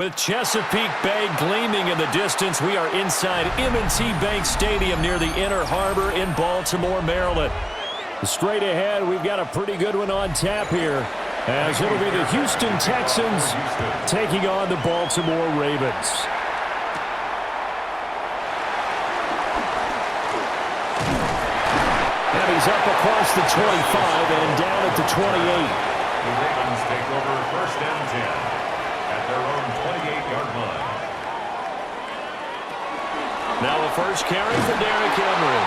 With Chesapeake Bay gleaming in the distance, we are inside M&T Bank Stadium near the Inner Harbor in Baltimore, Maryland. Straight ahead, we've got a pretty good one on tap here, as it'll be the Houston Texans taking on the Baltimore Ravens. And he's up across the 25 and down at the 28. The Ravens take over first and 10. At their own 28-yard line. Now a first carry for Derrick Henry.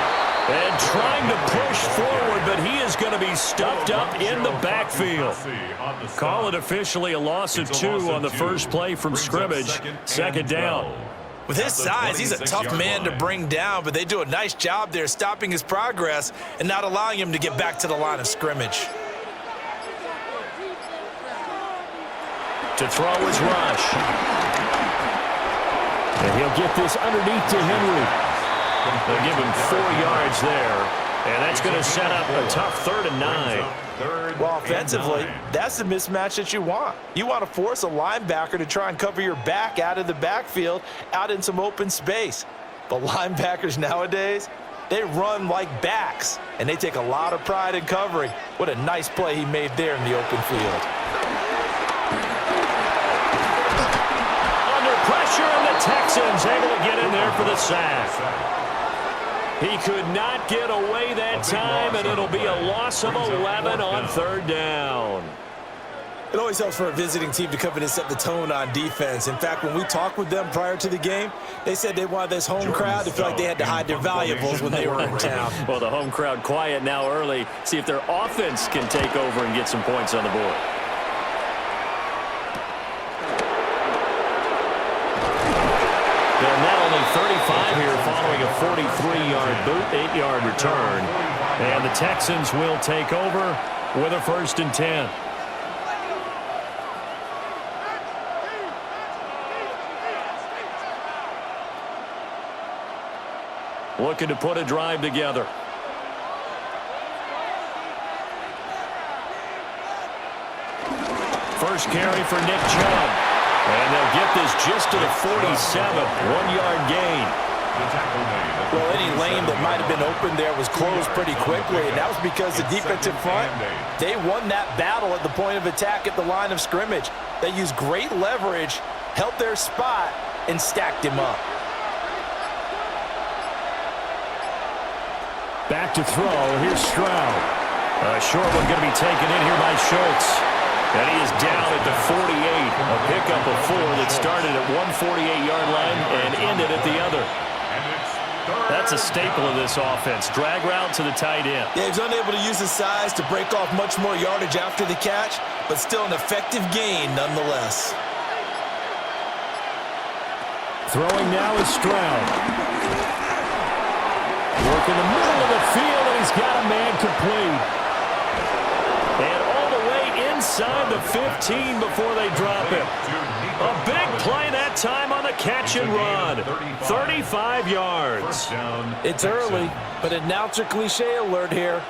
And trying to push forward, but he is going to be stuffed up in the backfield. Call it officially a loss of 2 on the first play from scrimmage. Second down. With his size, he's a tough man to bring down, but they do a nice job there stopping his progress and not allowing him to get back to the line of scrimmage. To throw is Rush. And he'll get this underneath to Henry. They'll give him 4 yards there. And that's going to set up a tough 3rd and 9. Well, offensively, that's the mismatch that you want. You want to force a linebacker to try and cover your back out of the backfield, out in some open space. But linebackers nowadays, they run like backs, and they take a lot of pride in covering. What a nice play he made there in the open field. Pressure, and the Texans able to get in there for the sack. He could not get away that time, and it'll be a loss of 11 on 3rd down. It always helps for a visiting team to come in and set the tone on defense. In fact, when we talked with them prior to the game, they said they wanted this home crowd to feel like they had to hide their valuables when they were in town. Well, the home crowd quiet now early. See if their offense can take over and get some points on the board. And not only 35 here following a 43-yard boot, 8-yard return. And the Texans will take over with a 1st and 10. Looking to put a drive together. First carry for Nick Chubb. And they'll get this just to the 47, 1-yard gain. Well, any lane that might have been open there was closed pretty quickly, and that was because the defensive front, they won that battle at the point of attack at the line of scrimmage. They used great leverage, held their spot, and stacked him up. Back to throw. Here's Stroud. A short one going to be taken in here by Schultz. And he is down at the 48. A pickup of 4 that started at one 48-yard line and ended at the other. That's a staple of this offense. Drag route to the tight end. Yeah, he's unable to use his size to break off much more yardage after the catch, but still an effective gain nonetheless. Throwing now is Stroud. Work in the middle of the field, and he's got a man complete. And all the way inside the 15 before they drop it. A big play that time on the catch and run. 35 yards. It's early, but announcer cliche alert here.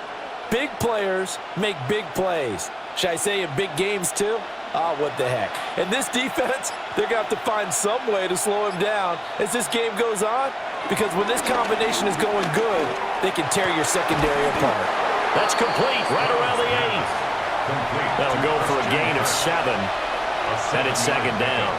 Big players make big plays. Should I say in big games too? What the heck. And this defense, they're going to have to find some way to slow him down as this game goes on, because when this combination is going good, they can tear your secondary apart. That's complete right around the 8. That'll go for a gain of 7. And it's 2nd down.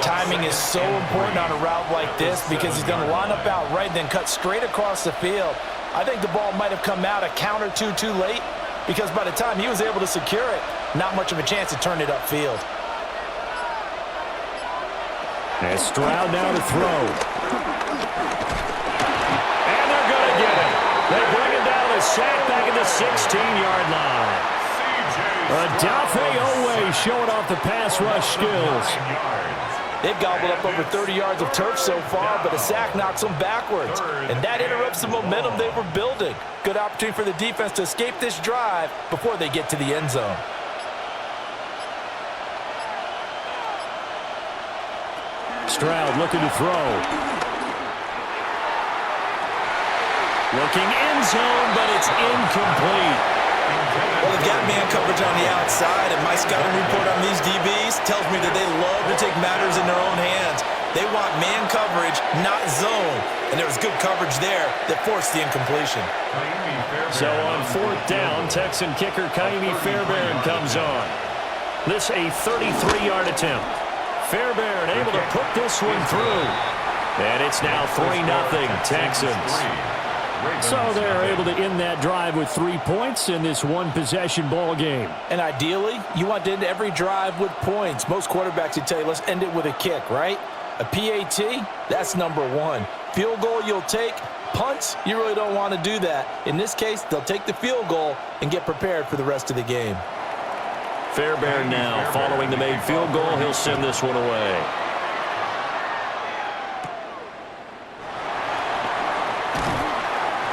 Timing is so important on a route like this because he's going to line up out right, then cut straight across the field. I think the ball might have come out a count or two too late, because by the time he was able to secure it, not much of a chance to turn it upfield. And Stroud now to throw. And they're going to get it. They bring it down to sack back at the 16-yard line. Adafe Owe showing off the pass rush skills. They've gobbled up over 30 yards of turf so far, but a sack knocks them backwards. And that interrupts the momentum they were building. Good opportunity for the defense to escape this drive before they get to the end zone. Stroud looking to throw. Looking end zone, but it's incomplete. Well, they've got man coverage on the outside, and my scouting report on these DBs tells me that they love to take matters in their own hands. They want man coverage, not zone. And there was good coverage there that forced the incompletion. So on 4th down, Texan kicker Kaimi Fairbairn comes on. This a 33-yard attempt. Fairbairn able to put this one through. And it's now 3-0 Texans. So they're able to end that drive with 3 points in this one-possession ball game. And ideally, you want to end every drive with points. Most quarterbacks would tell you, let's end it with a kick, right? A PAT, that's number 1. Field goal you'll take. Punts, you really don't want to do that. In this case, they'll take the field goal and get prepared for the rest of the game. Fairbairn now following the made field goal. He'll send this one away.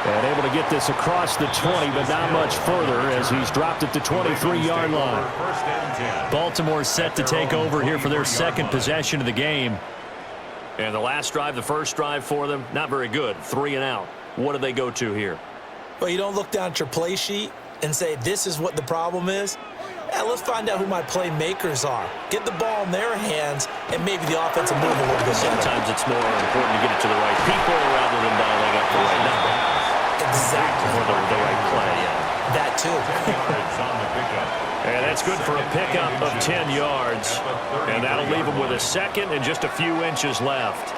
And able to get this across the 20, but not much further as he's dropped at the 23-yard line. Baltimore set to take over here for their second possession of the game. And the last drive, the first drive for them, not very good. 3 and out. What do they go to here? Well, you don't look down at your play sheet and say, this is what the problem is. Yeah, let's find out who my playmakers are. Get the ball in their hands, and maybe the offense will move a little bit better. Sometimes it's more important to get it to the right people rather than dialing up the right number. Exactly. Or the right play, yeah. That too. And that's good for a pickup of 10 yards. And that'll leave them with a second and just a few inches left.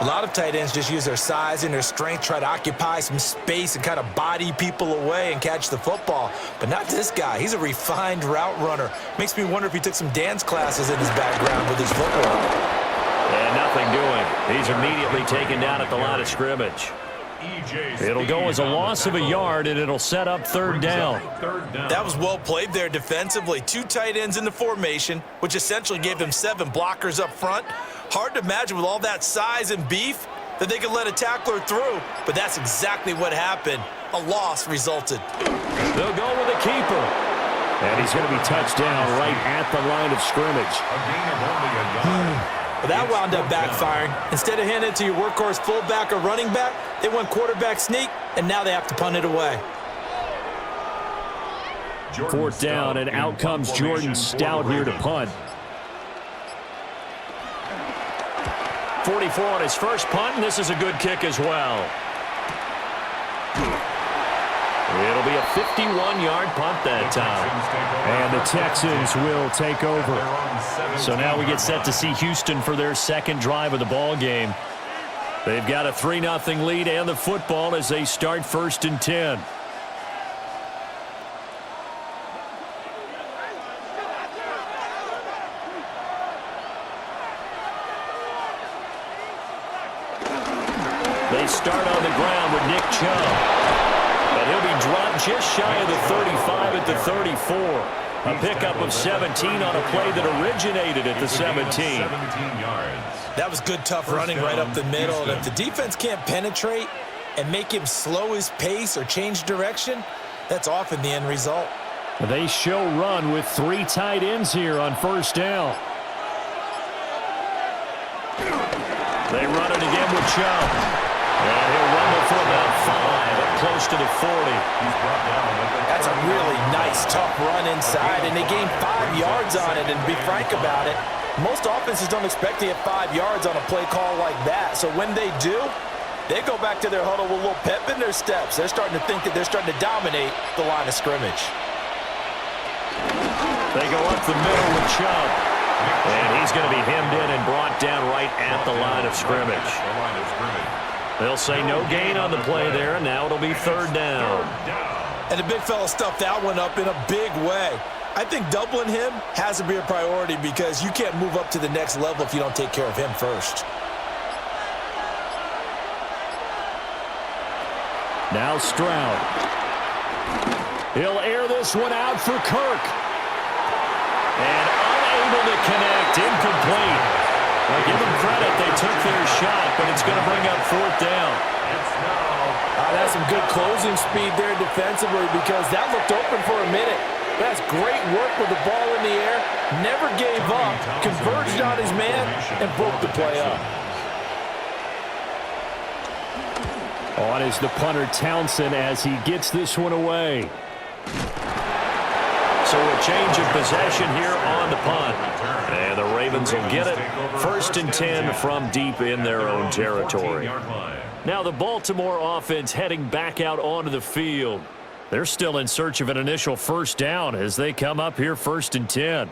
A lot of tight ends just use their size and their strength, try to occupy some space and kind of body people away and catch the football. But not this guy. He's a refined route runner. Makes me wonder if he took some dance classes in his background with his footwork. And nothing doing. He's immediately taken down at the line of scrimmage. It'll go as a loss of a yard, and it'll set up 3rd down. That was well played there defensively. 2 tight ends in the formation, which essentially gave them 7 blockers up front. Hard to imagine with all that size and beef that they could let a tackler through, but that's exactly what happened. A loss resulted. They'll go with a keeper. And he's going to be touched down right at the line of scrimmage. A gain of only a yard. Well, that wound up backfiring. Instead of handing it to your workhorse fullback or running back, they went quarterback sneak, and now they have to punt it away. 4th down, and out comes Jordan Stout here to punt. 44 on his first punt, and this is a good kick as well. It'll be a 51-yard punt that time. And the Texans will take over. So now we get set to see Houston for their second drive of the ball game. They've got a 3-0 lead and the football as they start 1st and 10. They start on the ground with Nick Chubb. But he'll be dropped just shy of the 35 at the 34. A pickup of 17 on a play that originated at the 17. That was good, tough running right up the middle. And if the defense can't penetrate and make him slow his pace or change direction, that's often the end result. They show run with 3 tight ends here on 1st down. They run it again with Chubb. And he'll rumble for about 5, up close to the 40. That's a really nice, tough run inside, and they gained 5 yards on it. And to be frank about it, most offenses don't expect to get 5 yards on a play call like that. So when they do, they go back to their huddle with a little pep in their steps. They're starting to think that they're starting to dominate the line of scrimmage. They go up the middle with Chubb. And he's going to be hemmed in and brought down right at the line of scrimmage. They'll say no gain on the play there, and now it'll be 3rd down. And the big fella stuffed that one up in a big way. I think doubling him has to be a priority because you can't move up to the next level if you don't take care of him first. Now Stroud. He'll air this one out for Kirk. And unable to connect, incomplete. Well, give them credit, they took their shot, but it's going to bring up 4th down. That's some good closing speed there defensively because that looked open for a minute. That's great work with the ball in the air, never gave up, converged on his man, and broke the play up. On is the punter Townsend as he gets this one away. So a change of possession here on the punt. And the Ravens will get it. 1st and 10 from deep in their own territory. Now the Baltimore offense heading back out onto the field. They're still in search of an initial first down as they come up here 1st and 10.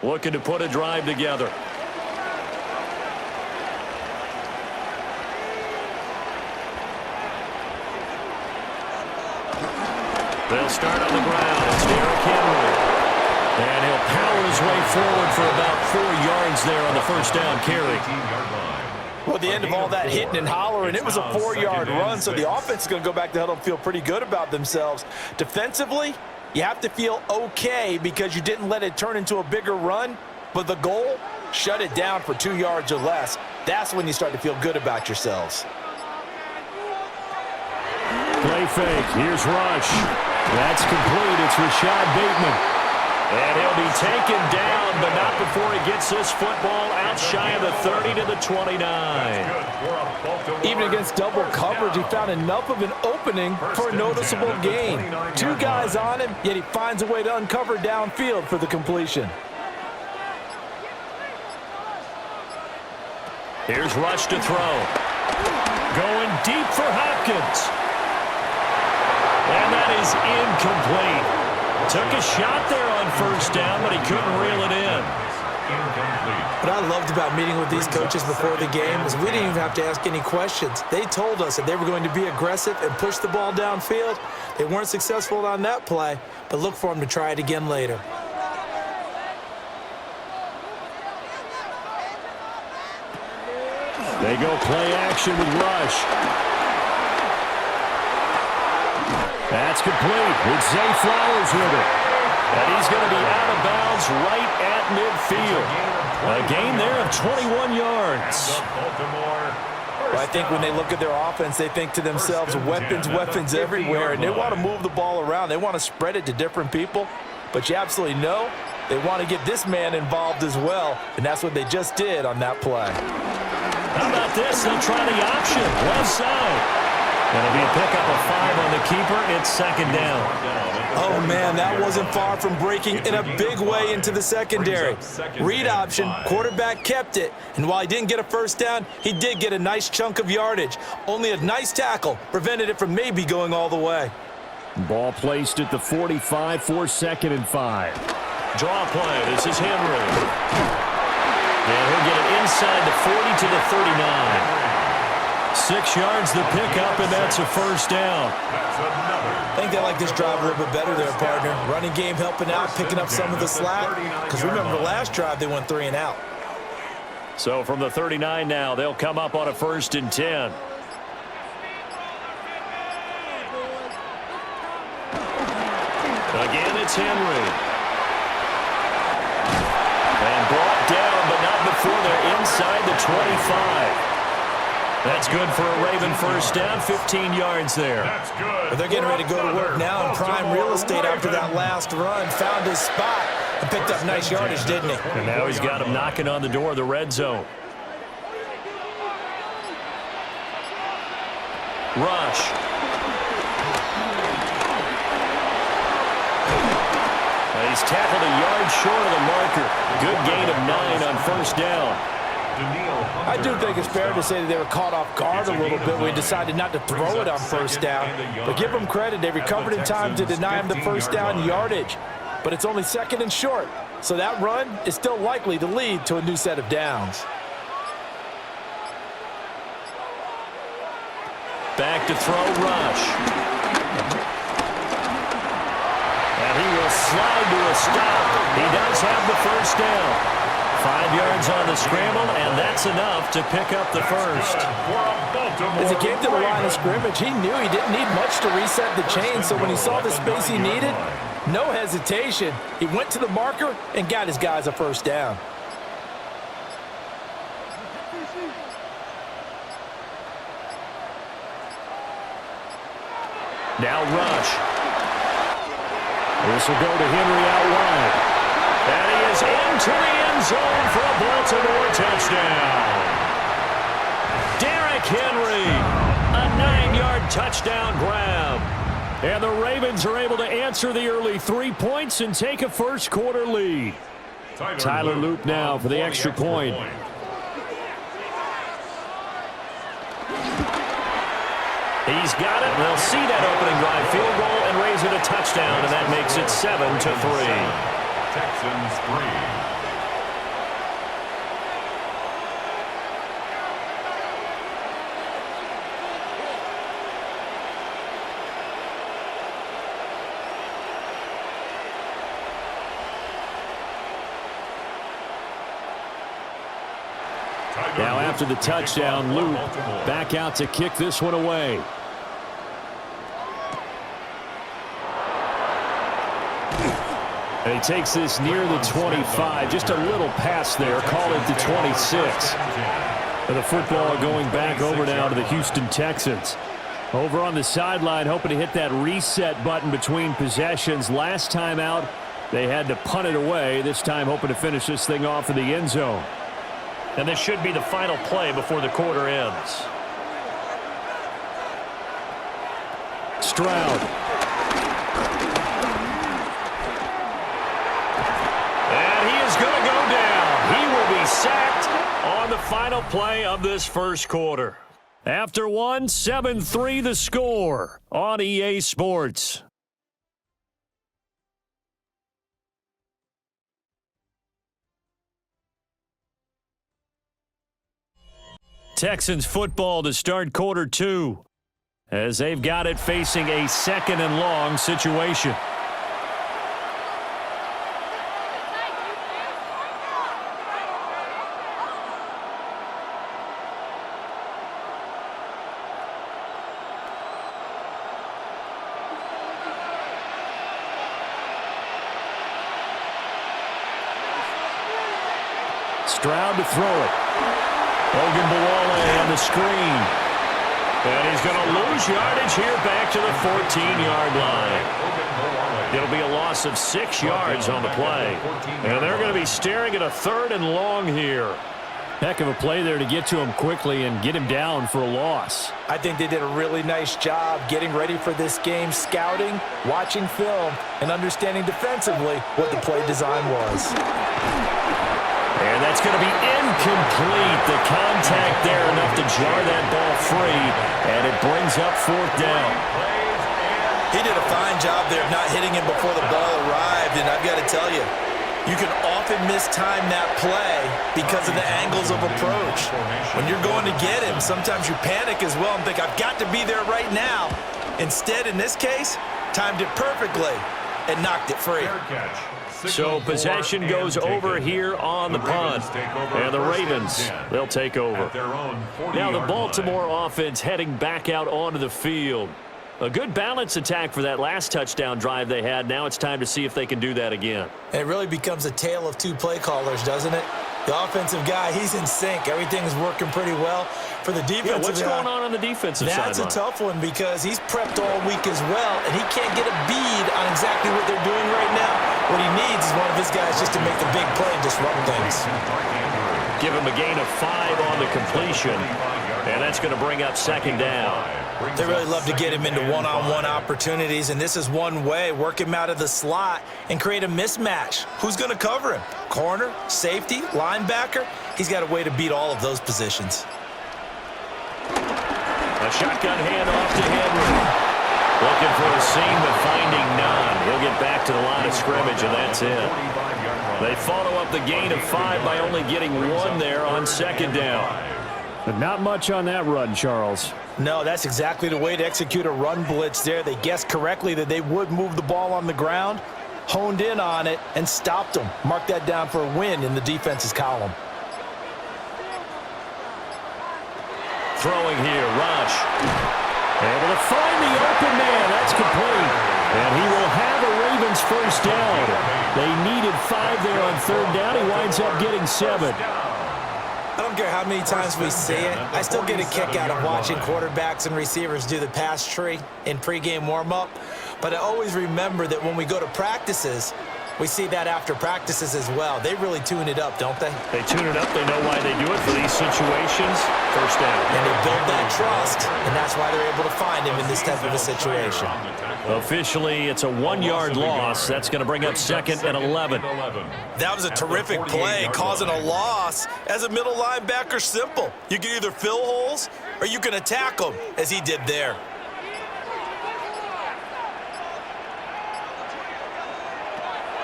Looking to put a drive together. They'll start on the ground. It's Derrick Henry. And he'll power his way forward for about 4 yards there on the first down carry. Well, at the end of all that hitting and hollering, it was a 4-yard run, so the offense is going to go back to huddle and feel pretty good about themselves. Defensively, you have to feel okay because you didn't let it turn into a bigger run, but the goal, shut it down for 2 yards or less. That's when you start to feel good about yourselves. Play fake. Here's Rush. That's complete. It's Rashad Bateman. And he'll be taken down, but not before he gets this football out shy of the 30 to the 29. Even against double coverage, he found enough of an opening for a noticeable gain. 2 guys on him, yet he finds a way to uncover downfield for the completion. Here's Rush to throw. Going deep for Hopkins. And that is incomplete. Took a shot there on first down, but he couldn't reel it in. What I loved about meeting with these coaches before the game is we didn't even have to ask any questions. They told us that they were going to be aggressive and push the ball downfield. They weren't successful on that play, but look for them to try it again later. They go play action with Rush. That's complete. It's Zay Flowers with it. And he's going to be out of bounds right at midfield. A gain there of 21 yards. Well, I think when they look at their offense, they think to themselves, weapons everywhere, and they want to move the ball around. They want to spread it to different people. But you absolutely know they want to get this man involved as well, and that's what they just did on that play. How about this? They'll try the option. Left side. It'll be a pickup of 5 on the keeper. It's 2nd down. Oh, man, that wasn't far from breaking in a big way into the secondary. Read option, quarterback kept it, and while he didn't get a first down, he did get a nice chunk of yardage. Only a nice tackle prevented it from maybe going all the way. Ball placed at the 45 for 2nd and 5. Draw play. This is Henry. And he'll get it inside the 40 to the 39. 6 yards the pickup, and that's a first down. I think they like this drive a little bit better there, partner. Running game helping out, picking up some of the slack. Because remember, the last drive, they went 3 and out. So from the 39 now, they'll come up on a 1st and 10. Again, it's Henry. And brought down, but not before they're inside the 25. That's good for a Raven first down, 15 yards there. But they're getting ready to go to work now in prime real estate after that last run. Found his spot and picked up nice yardage, didn't he? And now he's got him knocking on the door of the red zone. Rush. And he's tackled a yard short of the marker. Good gain of 9 on first down. I do think it's fair to say that they were caught off guard a little bit when we decided not to throw it on first down. But give them credit. They recovered in time to deny him the first down yardage. But it's only 2nd and short. So that run is still likely to lead to a new set of downs. Back to throw Rush. And he will slide to a stop. He does have the first down. 5 yards on the scramble, and that's enough to pick up the first. As he came to the line of scrimmage, he knew he didn't need much to reset the chain, so when he saw the space he needed, no hesitation. He went to the marker and got his guys a first down. Now Rush. This will go to Henry out wide. And he is into the end zone for a Baltimore touchdown. Derrick Henry, a 9-yard touchdown grab. And the Ravens are able to answer the early 3 points and take a first quarter lead. Tyler Loop now for the extra point. He's got it. They'll see that opening drive field goal and raise it a touchdown, and that makes it 7-3. Texans 3. Now after the touchdown, Luke back out to kick this one away. And he takes this near the 25. Just a little pass there. Call it the 26. And the football going back over now to the Houston Texans. Over on the sideline, hoping to hit that reset button between possessions. Last time out, they had to punt it away. This time hoping to finish this thing off in the end zone. And this should be the final play before the quarter ends. Stroud. And he is going to go down. He will be sacked on the final play of this first quarter. After one, 7-3 the score on EA Sports. Texans football to start quarter two, as they've got it facing a 2nd and long situation. Stroud to throw it. Logan Bawale on the screen. And he's going to lose yardage here back to the 14-yard line. It'll be a loss of 6 yards on the play. And they're going to be staring at a 3rd and long here. Heck of a play there to get to him quickly and get him down for a loss. I think they did a really nice job getting ready for this game, scouting, watching film, and understanding defensively what the play design was. And that's going to be incomplete. The contact there enough to jar that ball free, and it brings up 4th down. He did a fine job there of not hitting him before the ball arrived, and I've got to tell you, you can often mistime that play because of the angles of approach. When you're going to get him, sometimes you panic as well and think, I've got to be there right now. Instead, in this case, timed it perfectly and knocked it free. So possession goes over here on the punt. And the Ravens, they'll take over. Now the Baltimore offense heading back out onto the field. A good balance attack for that last touchdown drive they had. Now it's time to see if they can do that again. It really becomes a tale of 2 play callers, doesn't it? The offensive guy, he's in sync. Everything's working pretty well. For the defensive what's going on the defensive side? That's a tough one because he's prepped all week as well, and he can't get a bead on exactly what they're doing right now. What he needs is one of his guys just to make the big play and disrupt things. Give him a gain of 5 on the completion, and that's going to bring up 2nd down. They really love to get him into one-on-one opportunities, and this is one way. Work him out of the slot and create a mismatch. Who's going to cover him? Corner, safety, linebacker? He's got a way to beat all of those positions. A shotgun handoff to Henry. Looking for a seam, but finding none. He'll get back to the line of scrimmage, and that's it. They follow up the gain of 5 by only getting 1 there on 2nd down. But not much on that run, Charles. No, that's exactly the way to execute a run blitz there. They guessed correctly that they would move the ball on the ground, honed in on it, and stopped them. Mark that down for a win in the defense's column. Throwing here, Rush. Able to find the open man. That's complete. And he will have a Ravens first down. They needed 5 there on 3rd down. He winds up getting 7. I don't care how many times we see it. I still get a kick out of watching quarterbacks and receivers do the pass tree in pregame warm-up. But I always remember that when we go to practices, we see that after practices as well. They really tune it up, don't they? They tune it up. They know why they do it for these situations, first down. And they build that trust, and that's why they're able to find him in this type of a situation. Officially, it's a 1-yard loss. That's going to bring up 2nd and 11. That was a terrific play, causing a loss. As a middle linebacker, simple. You can either fill holes or you can attack them, as he did there.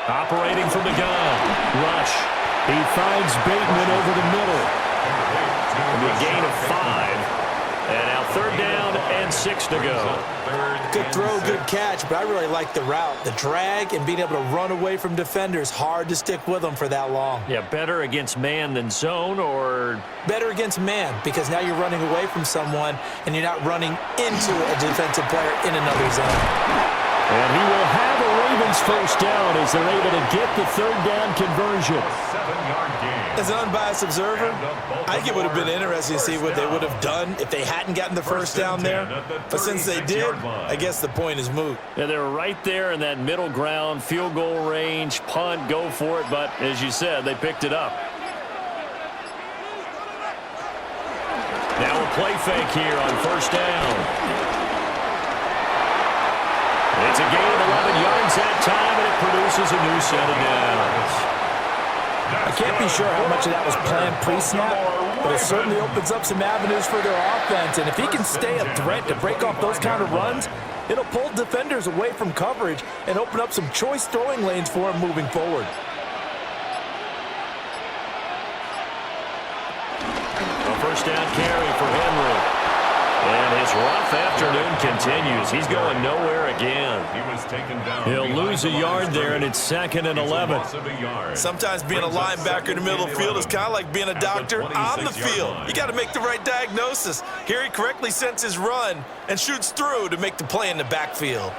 Operating from the gun. Rush. He finds Bateman over the middle. A gain of 5. And now 3rd down and 6 to go. Good throw, good catch, but I really like the route. The drag and being able to run away from defenders. Hard to stick with them for that long. Yeah, better against man than zone, or? Better against man, because now you're running away from someone and you're not running into a defensive player in another zone. And he will have a Ravens first down as they're able to get the 3rd down conversion. 7-yard gain. As an unbiased observer, I think it would have been interesting to see what they would have done if they hadn't gotten the first down there. But since they did, I guess the point is moot. Yeah, they were right there in that middle ground, field goal range, punt, go for it. But as you said, they picked it up. Now a play fake here on first down. It's a gain of 11 yards that time, and it produces a new set of downs. I can't be sure how much of that was planned pre-snap, but it certainly opens up some avenues for their offense. And if he can stay a threat to break off those kind of runs, it'll pull defenders away from coverage and open up some choice throwing lanes for him moving forward. A first down carry for Henry. And his rough afternoon continues. He's going nowhere again. He was taken down. He'll lose a yard there, and it's 2nd and 11. Sometimes being a linebacker in the middle of the field is kind of like being a doctor on the field. You got to make the right diagnosis. Here he correctly sends his run and shoots through to make the play in the backfield.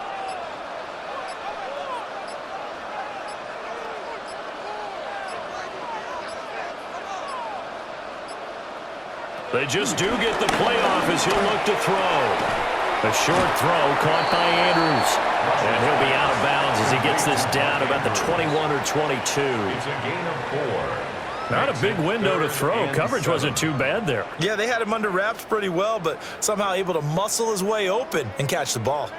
They just do get the playoff as he'll look to throw. A short throw caught by Andrews. And he'll be out of bounds as he gets this down about the 21 or 22. It's a gain of 4. Not a big window to throw. Coverage wasn't too bad there. Yeah, they had him under wraps pretty well, but somehow able to muscle his way open and catch the ball.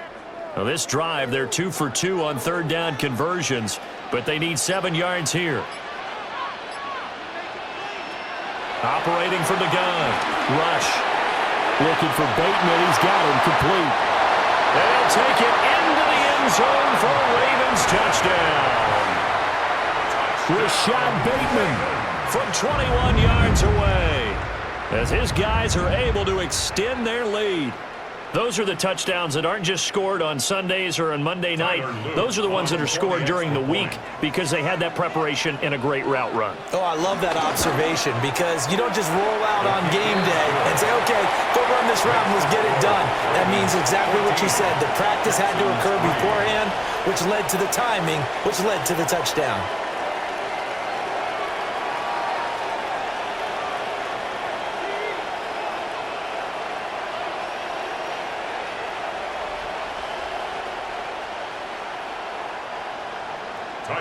Now this drive, they're 2 for 2 on 3rd down conversions, but they need 7 yards here. Operating from the gun. Rush. Looking for Bateman. He's got him complete. They'll take it into the end zone for a Ravens touchdown. Rashad Bateman from 21 yards away as his guys are able to extend their lead. Those are the touchdowns that aren't just scored on Sundays or on Monday night. Those are the ones that are scored during the week because they had that preparation and a great route run. Oh, I love that observation because you don't just roll out on game day and say, okay, go run this route and let's get it done. That means exactly what you said. The practice had to occur beforehand, which led to the timing, which led to the touchdown.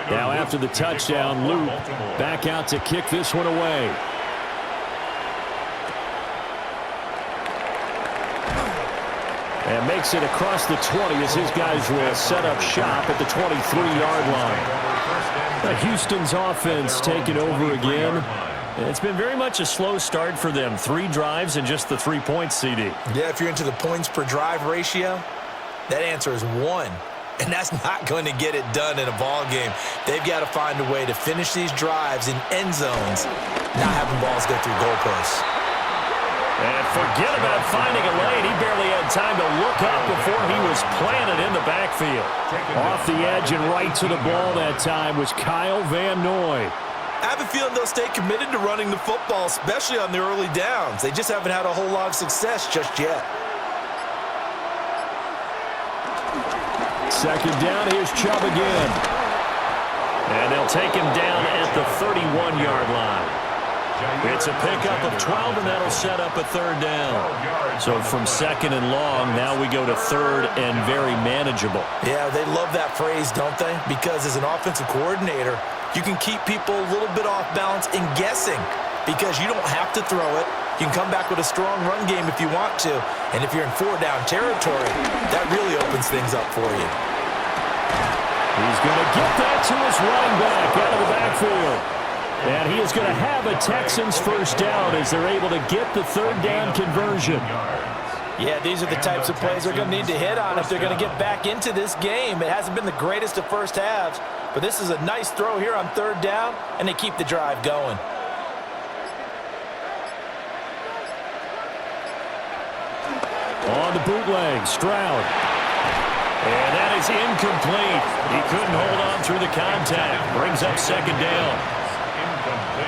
Now after the touchdown, Luke back out to kick this one away. And makes it across the 20 as his guys will set up shop at the 23-yard line. Houston's offense taking over again. It's been very much a slow start for them. 3 drives and just the 3 points, CD. Yeah, if you're into the points per drive ratio, that answer is 1. And that's not going to get it done in a ball game. They've got to find a way to finish these drives in end zones, not having balls go through goalposts. And forget about finding a lane. He barely had time to look up before he was planted in the backfield. Off the edge and right to the ball that time was Kyle Van Noy. I have a feeling they'll stay committed to running the football, especially on the early downs. They just haven't had a whole lot of success just yet. Second down, here's Chubb again. And they'll take him down at the 31-yard line. It's a pickup of 12, and that'll set up a 3rd down. So from 2nd and long, now we go to 3rd and very manageable. Yeah, they love that phrase, don't they? Because as an offensive coordinator, you can keep people a little bit off balance and guessing. because you don't have to throw it. You can come back with a strong run game if you want to. And if you're in 4-down territory, that really opens things up for you. He's going to get that to his running back out of the backfield. And he is going to have a Texans first down as they're able to get the third down conversion. Yeah, these are the types of plays they're going to need to hit on if they're going to get back into this game. It hasn't been the greatest of first halves, but this is a nice throw here on third down, and they keep the drive going. On the bootleg, Stroud. And that is incomplete. He couldn't hold on through the contact. Brings up second down.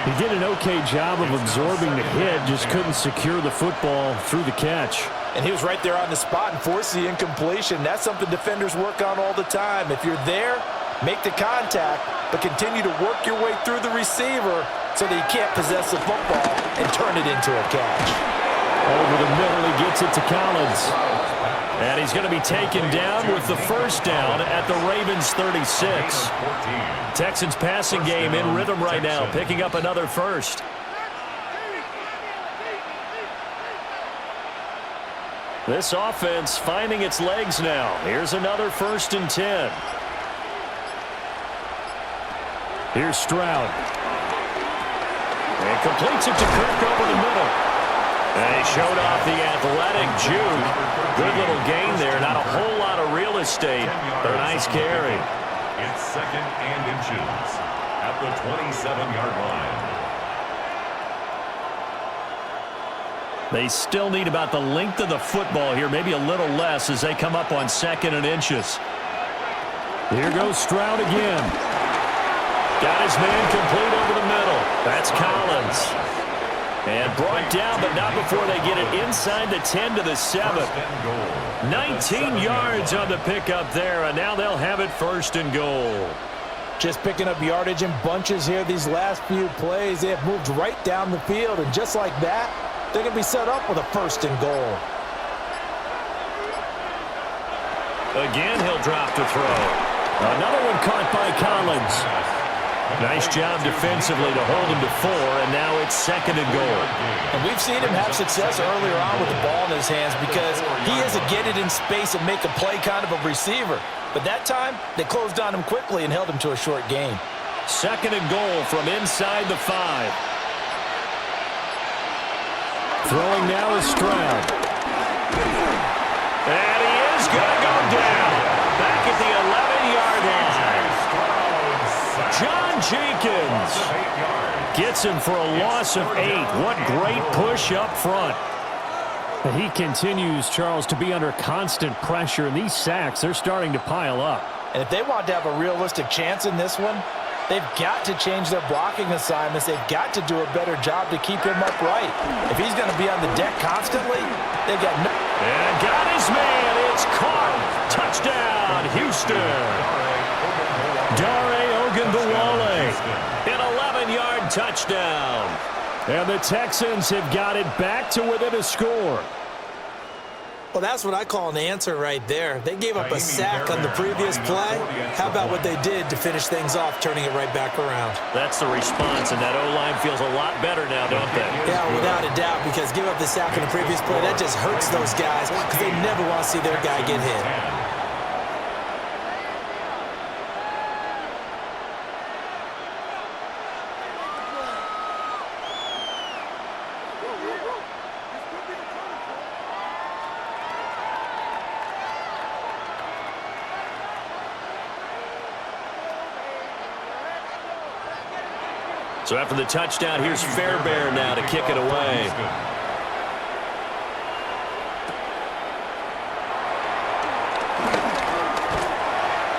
He did an okay job of absorbing the hit, just couldn't secure the football through the catch. And he was right there on the spot and forced the incompletion. That's something defenders work on all the time. If you're there, make the contact, but continue to work your way through the receiver so that you can't possess the football and turn it into a catch. Over the middle, he gets it to Collins. And he's going to be taken down with the first down at the Ravens 36. Texans passing game in rhythm right now, picking up another first. This offense finding its legs now. Here's another 1st and 10. Here's Stroud. And completes it to Kirk over the middle. And he showed off the athletic juke. Good little gain there. Not a whole lot of real estate, but a nice carry. It's 2nd and inches at the 27-yard line. They still need about the length of the football here, maybe a little less as they come up on 2nd and inches. Here goes Stroud again. Got his man complete over the middle. That's Collins. And brought down, but not before they get it inside the 10 to the 7. 19 yards on the pickup there, and now they'll have it 1st and goal. Just picking up yardage in bunches here these last few plays. They have moved right down the field, and just like that, they're going to be set up with a 1st and goal. Again, he'll drop to throw. Another one caught by Collins. Nice job defensively to hold him to 4, and now it's 2nd and goal. And we've seen him have success earlier on with the ball in his hands because he is a get it in space and make a play kind of a receiver. But that time, they closed on him quickly and held him to a short gain. 2nd and goal from inside the 5. Throwing now is Stroud. And he is going to go down. Back at the 11-yard line. John Jenkins gets him for a loss of 8. What great push up front. He continues, Charles, to be under constant pressure, and these sacks, they're starting to pile up. And if they want to have a realistic chance in this one, they've got to change their blocking assignments. They've got to do a better job to keep him upright. If he's going to be on the deck constantly, they've got no... And got his man. It's caught. Touchdown, Houston. Dare Ogunbowale, an 11-yard touchdown. And the Texans have got it back to within a score. Well, that's what I call an answer right there. They gave up a sack on the previous play. How about what they did to finish things off, turning it right back around? That's the response, and that O-line feels a lot better now, don't they? Yeah, without a doubt, because give up the sack on the previous play, that just hurts those guys because they never want to see their guy get hit. So after the touchdown, here's Fairbairn now to kick it away.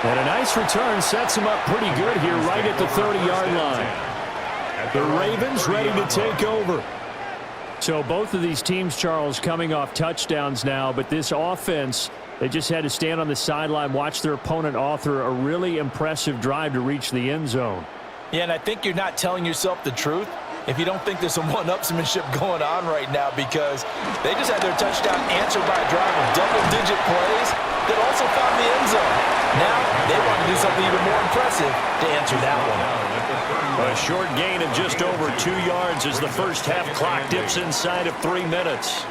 And a nice return sets him up pretty good here right at the 30-yard line. The Ravens ready to take over. So both of these teams, Charles, coming off touchdowns now, but this offense, they just had to stand on the sideline, watch their opponent author a really impressive drive to reach the end zone. Yeah, and I think you're not telling yourself the truth if you don't think there's some one-upsmanship going on right now, because they just had their touchdown answered by a drive of double-digit plays that also found the end zone. Now they want to do something even more impressive to answer that one. A short gain of just over 2 yards as the first half clock dips inside of 3 minutes.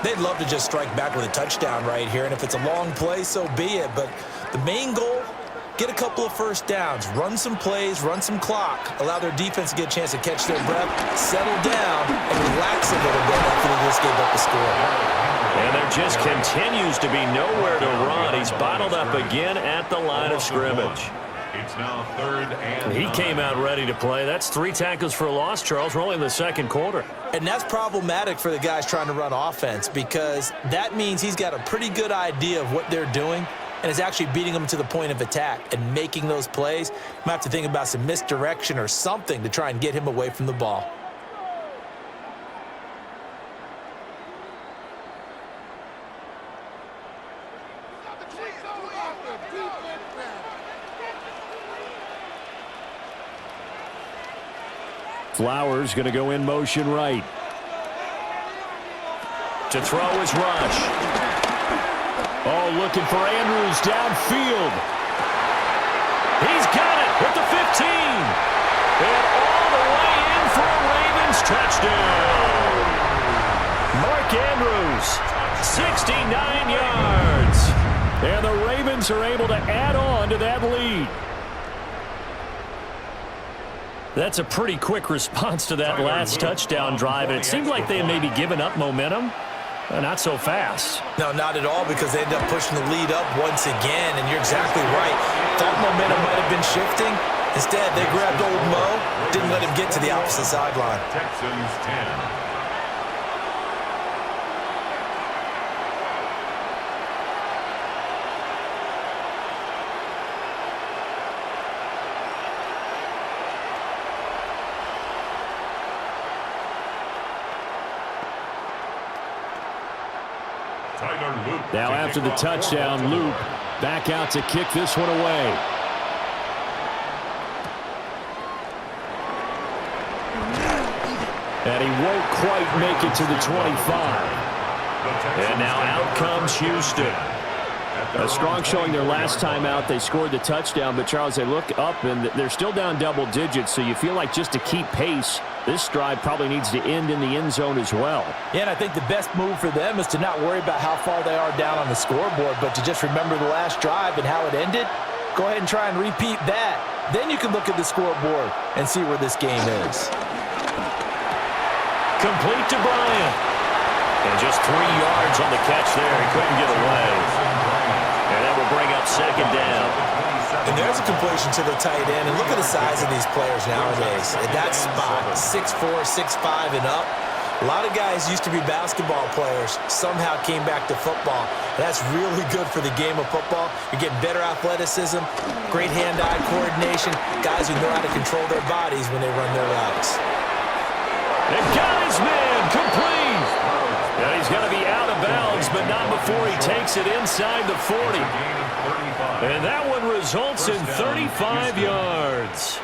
They'd love to just strike back with a touchdown right here, and if it's a long play, so be it. But the main goal, get a couple of first downs, run some plays, run some clock, allow their defense to get a chance to catch their breath, settle down, and relax a little bit after they just gave up the score. And there just continues to be nowhere to run. He's bottled up again at the line of scrimmage. It's now 3rd and 9. He came out ready to play. That's 3 tackles for a loss, Charles. We're only in the second quarter. And that's problematic for the guys trying to run offense because that means he's got a pretty good idea of what they're doing and is actually beating them to the point of attack and making those plays. You might have to think about some misdirection or something to try and get him away from the ball. Flowers going to go in motion right. To throw is Rush. Oh, looking for Andrews downfield. He's got it at the 15. And all the way in for a Ravens touchdown. Mark Andrews, 69 yards. And the Ravens are able to add on to that lead. That's a pretty quick response to that last touchdown drive. And it seemed like they had maybe given up momentum. Not so fast. No, not at all, because they ended up pushing the lead up once again. And you're exactly right. Thought momentum might have been shifting. Instead, they grabbed old Mo, didn't let him get to the opposite sideline. Texans 10. Now after the touchdown, Loop back out to kick this one away. And he won't quite make it to the 25. And now out comes Houston. A strong showing their last time out. They scored the touchdown, but Charles, they look up and they're still down double digits, so you feel like just to keep pace, this drive probably needs to end in the end zone as well. Yeah, and I think the best move for them is to not worry about how far they are down on the scoreboard, but to just remember the last drive and how it ended. Go ahead and try and repeat that. Then you can look at the scoreboard and see where this game is. Complete to Bryant. And just 3 yards on the catch there. He couldn't get away. And that will bring up second down. And there's a completion to the tight end. And look at the size of these players nowadays. At that spot, 6'4", 6'5", and up. A lot of guys used to be basketball players, somehow came back to football. That's really good for the game of football. You're getting better athleticism, great hand-eye coordination, guys who know how to control their bodies when they run their routes. And got his man complete. And he's going to be out of bounds, but not before he takes it inside the 40. And that one results in 35 yards.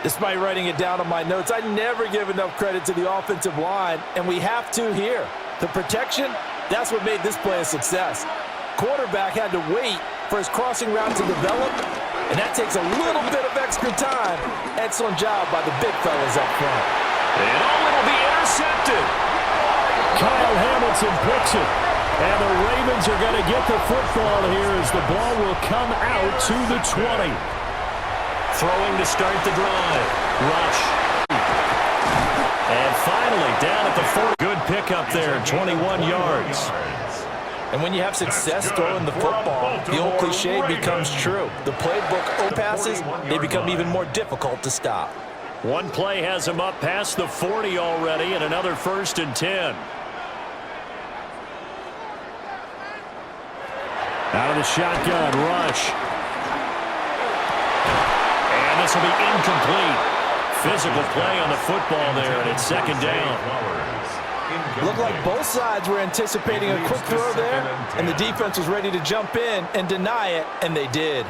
Despite writing it down on my notes, I never give enough credit to the offensive line, and we have to here. The protection, that's what made this play a success. Quarterback had to wait for his crossing route to develop, and that takes a little bit of extra time. Excellent job by the big fellas up front. And it'll be intercepted. Kyle Hamilton picks it. And the Ravens are going to get the football here as the ball will come out to the 20. Throwing to start the drive. Rush. And finally down at the 40. Good pickup there, 21 yards. And when you have success throwing the football, the old cliche becomes true. The playbook passes, they become even more difficult to stop. One play has him up past the 40 already, and another 1st and 10. Out of the shotgun, Rush. And this will be incomplete. Physical play on the football there, and it's second down. Looked like both sides were anticipating a quick throw there, and the defense was ready to jump in and deny it, and they did.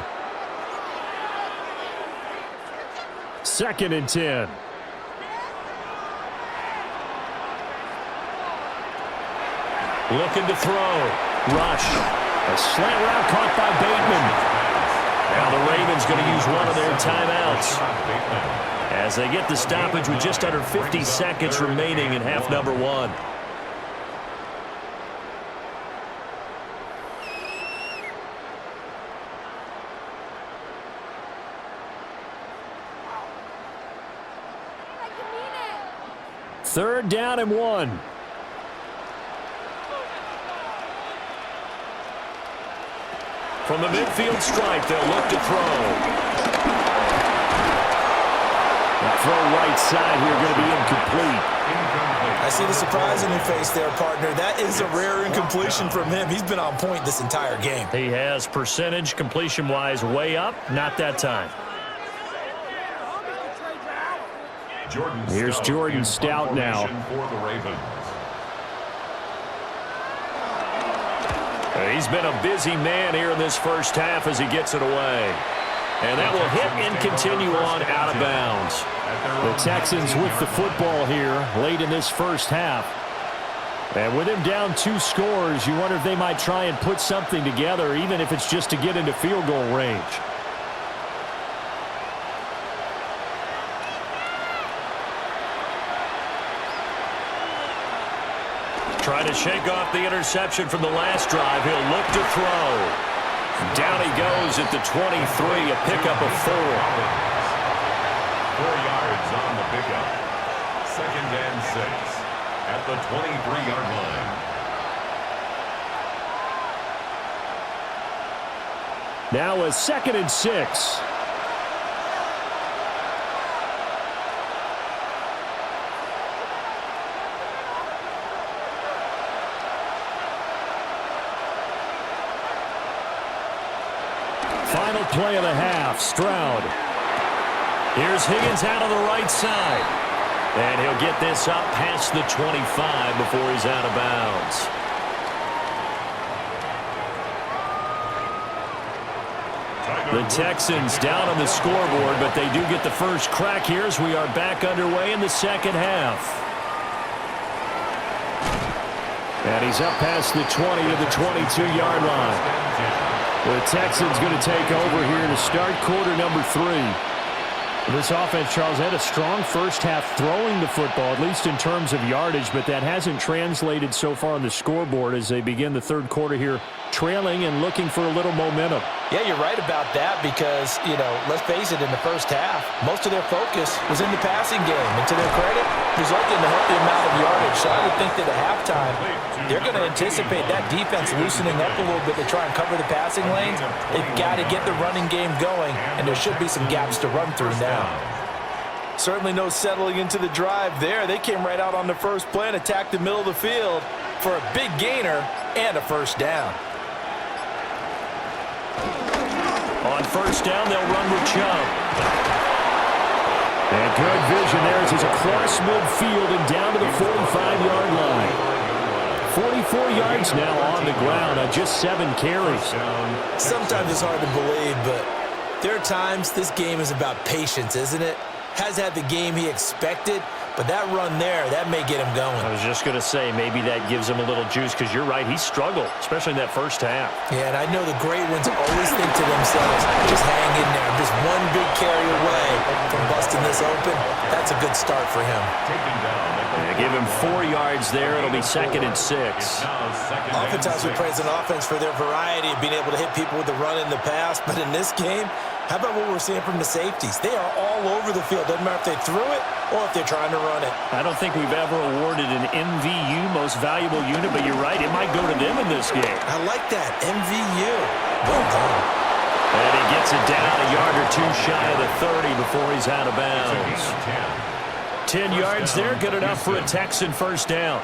2nd and 10. Looking to throw. Rush. A slant route caught by Bateman. Now the Ravens going to use one of their timeouts as they get the stoppage with just under 50 seconds remaining in half number one. Third down and 1. From the midfield stripe, they'll look to throw. The throw right side here going to be incomplete. I see the surprise in your face there, partner. That is a rare incompletion from him. He's been on point this entire game. He has percentage completion-wise way up, not that time. Here's Jordan Stout now. For the Ravens. He's been a busy man here in this first half as he gets it away. And that will hit and continue on out of bounds. The Texans with the football here late in this first half. And with him down 2 scores, you wonder if they might try and put something together, even if it's just to get into field goal range. Trying to shake off the interception from the last drive. He'll look to throw. Down he goes at the 23, a pickup of 4. 4 yards on the pickup. 2nd and 6 at the 23-yard line. Now a 2nd and 6. Final play of the half, Stroud. Here's Higgins out on the right side. And he'll get this up past the 25 before he's out of bounds. The Texans down on the scoreboard, but they do get the first crack here as we are back underway in the second half. And he's up past the 20 to the 22-yard line. The Texans going to take over here to start quarter number 3. This offense, Charles, had a strong first half throwing the football, at least in terms of yardage, but that hasn't translated so far on the scoreboard as they begin the third quarter here, trailing and looking for a little momentum. Yeah, you're right about that because, you know, let's face it, in the first half, most of their focus was in the passing game. And to their credit, resulted in a healthy amount of yardage. So I would think that at halftime, they're going to anticipate that defense loosening up a little bit to try and cover the passing lanes. They've got to get the running game going, and there should be some gaps to run through now. Certainly no settling into the drive there. They came right out on the first play and attacked the middle of the field for a big gainer and a first down. On first down, they'll run with Chubb. And good vision there as he's across midfield and down to the 45-yard line. 44 yards now on the ground on just 7 carries. Sometimes it's hard to believe, but there are times this game is about patience, isn't it? Has had the game he expected, but that run there, that may get him going. I was just going to say, maybe that gives him a little juice, because you're right, he struggled, especially in that first half. Yeah, and I know the great ones always think to themselves, just hang in there. Just one big carry away from busting this open. That's a good start for him. Yeah, give him 4 yards there. It'll be 2nd and 6. Oftentimes we praise an offense for their variety of being able to hit people with the run and the pass, but in this game, how about what we're seeing from the safeties? They are all over the field. Doesn't matter if they threw it or if they're trying to run it. I don't think we've ever awarded an MVU, most valuable unit, but you're right, it might go to them in this game. I like that, MVU. Well done. And he gets it down a yard or 2 shy of the 30 before he's out of bounds. 10 yards there, good enough for a Texan first down.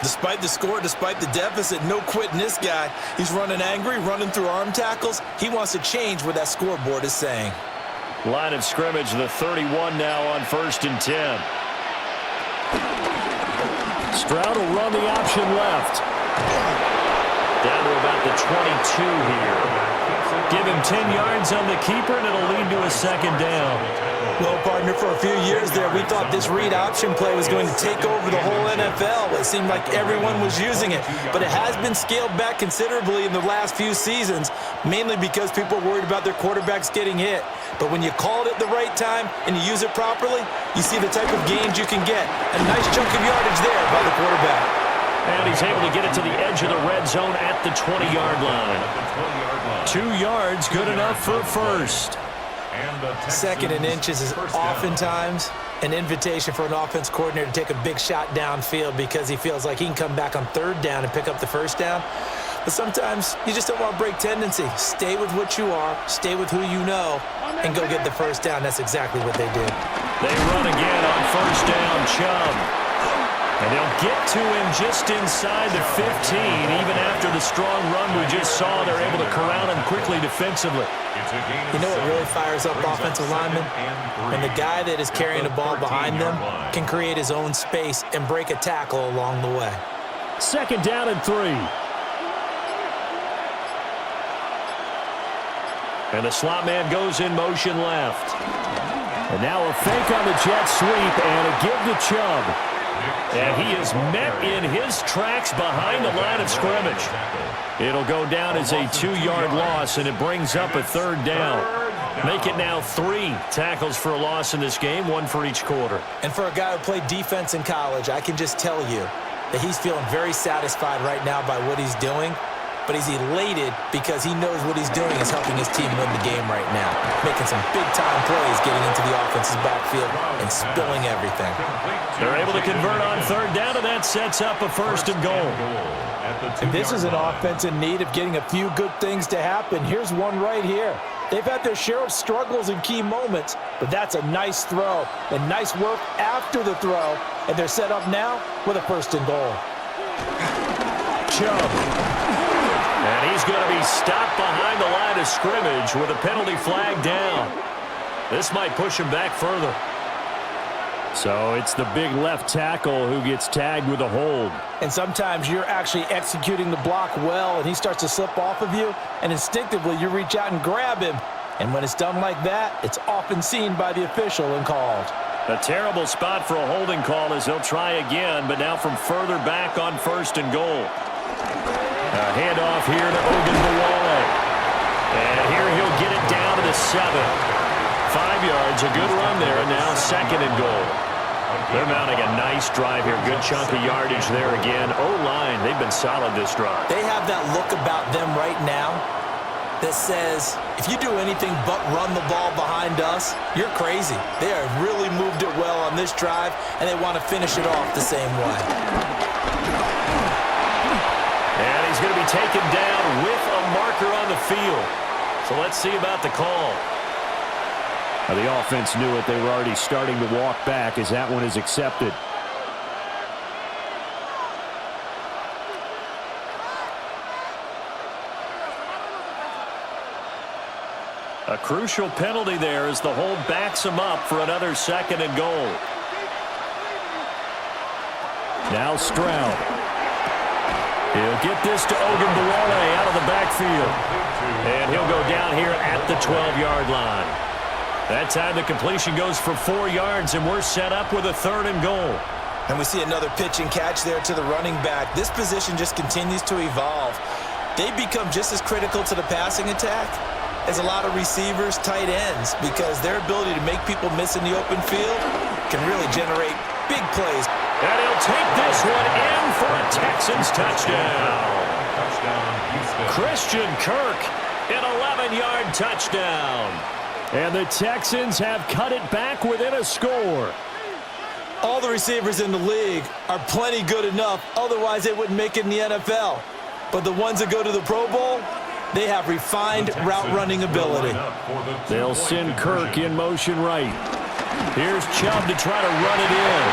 Despite the score, despite the deficit, no quitting this guy. He's running angry, running through arm tackles. He wants to change what that scoreboard is saying. Line of scrimmage, the 31 now on 1st and 10. Stroud will run the option left. Down to about the 22 here. Give him 10 yards on the keeper, and it'll lead to a 2nd down. Well, partner, for a few years there, we thought this read option play was going to take over the whole NFL. It seemed like everyone was using it, but it has been scaled back considerably in the last few seasons, mainly because people are worried about their quarterbacks getting hit. But when you call it at the right time and you use it properly, you see the type of gains you can get. A nice chunk of yardage there by the quarterback. And he's able to get it to the edge of the red zone at the 20-yard line. 2 yards, good enough for a first. Second and inches is oftentimes an invitation for an offense coordinator to take a big shot downfield because he feels like he can come back on third down and pick up the first down. But sometimes you just don't want to break tendency. Stay with what you are, stay with who you know, and go get the first down. That's exactly what they did. They run again on first down, Chubb. And they'll get to him just inside the 15. Even after the strong run we just saw, they're able to corral him quickly defensively. You know what really fires up offensive linemen? When the guy that is carrying the ball behind them can create his own space and break a tackle along the way. Second down and 3. And the slot man goes in motion left. And now a fake on the jet sweep and a give to Chubb. And he is met in his tracks behind the line of scrimmage. It'll go down as a 2-yard loss, and it brings up a third down. Make it now 3 tackles for a loss in this game, 1 for each quarter. And for a guy who played defense in college, I can just tell you that he's feeling very satisfied right now by what he's doing. But he's elated because he knows what he's doing is helping his team win the game right now. Making some big-time plays, getting into the offense's backfield and spilling everything. They're able to convert on third down, and that sets up a first and goal. And this is an offense in need of getting a few good things to happen. Here's one right here. They've had their share of struggles in key moments, but that's a nice throw and nice work after the throw. And they're set up now with a first and goal. Chubb. And he's going to be stopped behind the line of scrimmage with a penalty flag down. This might push him back further. So it's the big left tackle who gets tagged with a hold. And sometimes you're actually executing the block well, and he starts to slip off of you, and instinctively you reach out and grab him. And when it's done like that, it's often seen by the official and called. A terrible spot for a holding call as they'll try again, but now from further back on first and goal. A handoff here to Ogunbowale. And here he'll get it down to the 7. 5 yards, a good run there, and now second and goal. They're mounting a nice drive here. Good chunk of yardage there again. O-line, they've been solid this drive. They have that look about them right now that says, if you do anything but run the ball behind us, you're crazy. They have really moved it well on this drive, and they want to finish it off the same way. And he's going to be taken down with a marker on the field. So let's see about the call. Now the offense knew it. They were already starting to walk back as that one is accepted. A crucial penalty there as the hold backs him up for another second and goal. Now Stroud. He'll get this to Ogunbowale out of the backfield. And he'll go down here at the 12-yard line. That time the completion goes for 4 yards, and we're set up with a third and goal. And we see another pitch and catch there to the running back. This position just continues to evolve. They become just as critical to the passing attack as a lot of receivers, tight ends, because their ability to make people miss in the open field can really generate big plays. And he'll take this one in for a Texans touchdown. Christian Kirk, an 11-yard touchdown. And the Texans have cut it back within a score. All the receivers in the league are plenty good enough, otherwise they wouldn't make it in the NFL. But the ones that go to the Pro Bowl, they have refined route running ability. They'll send Kirk in motion right. Here's Chubb to try to run it in.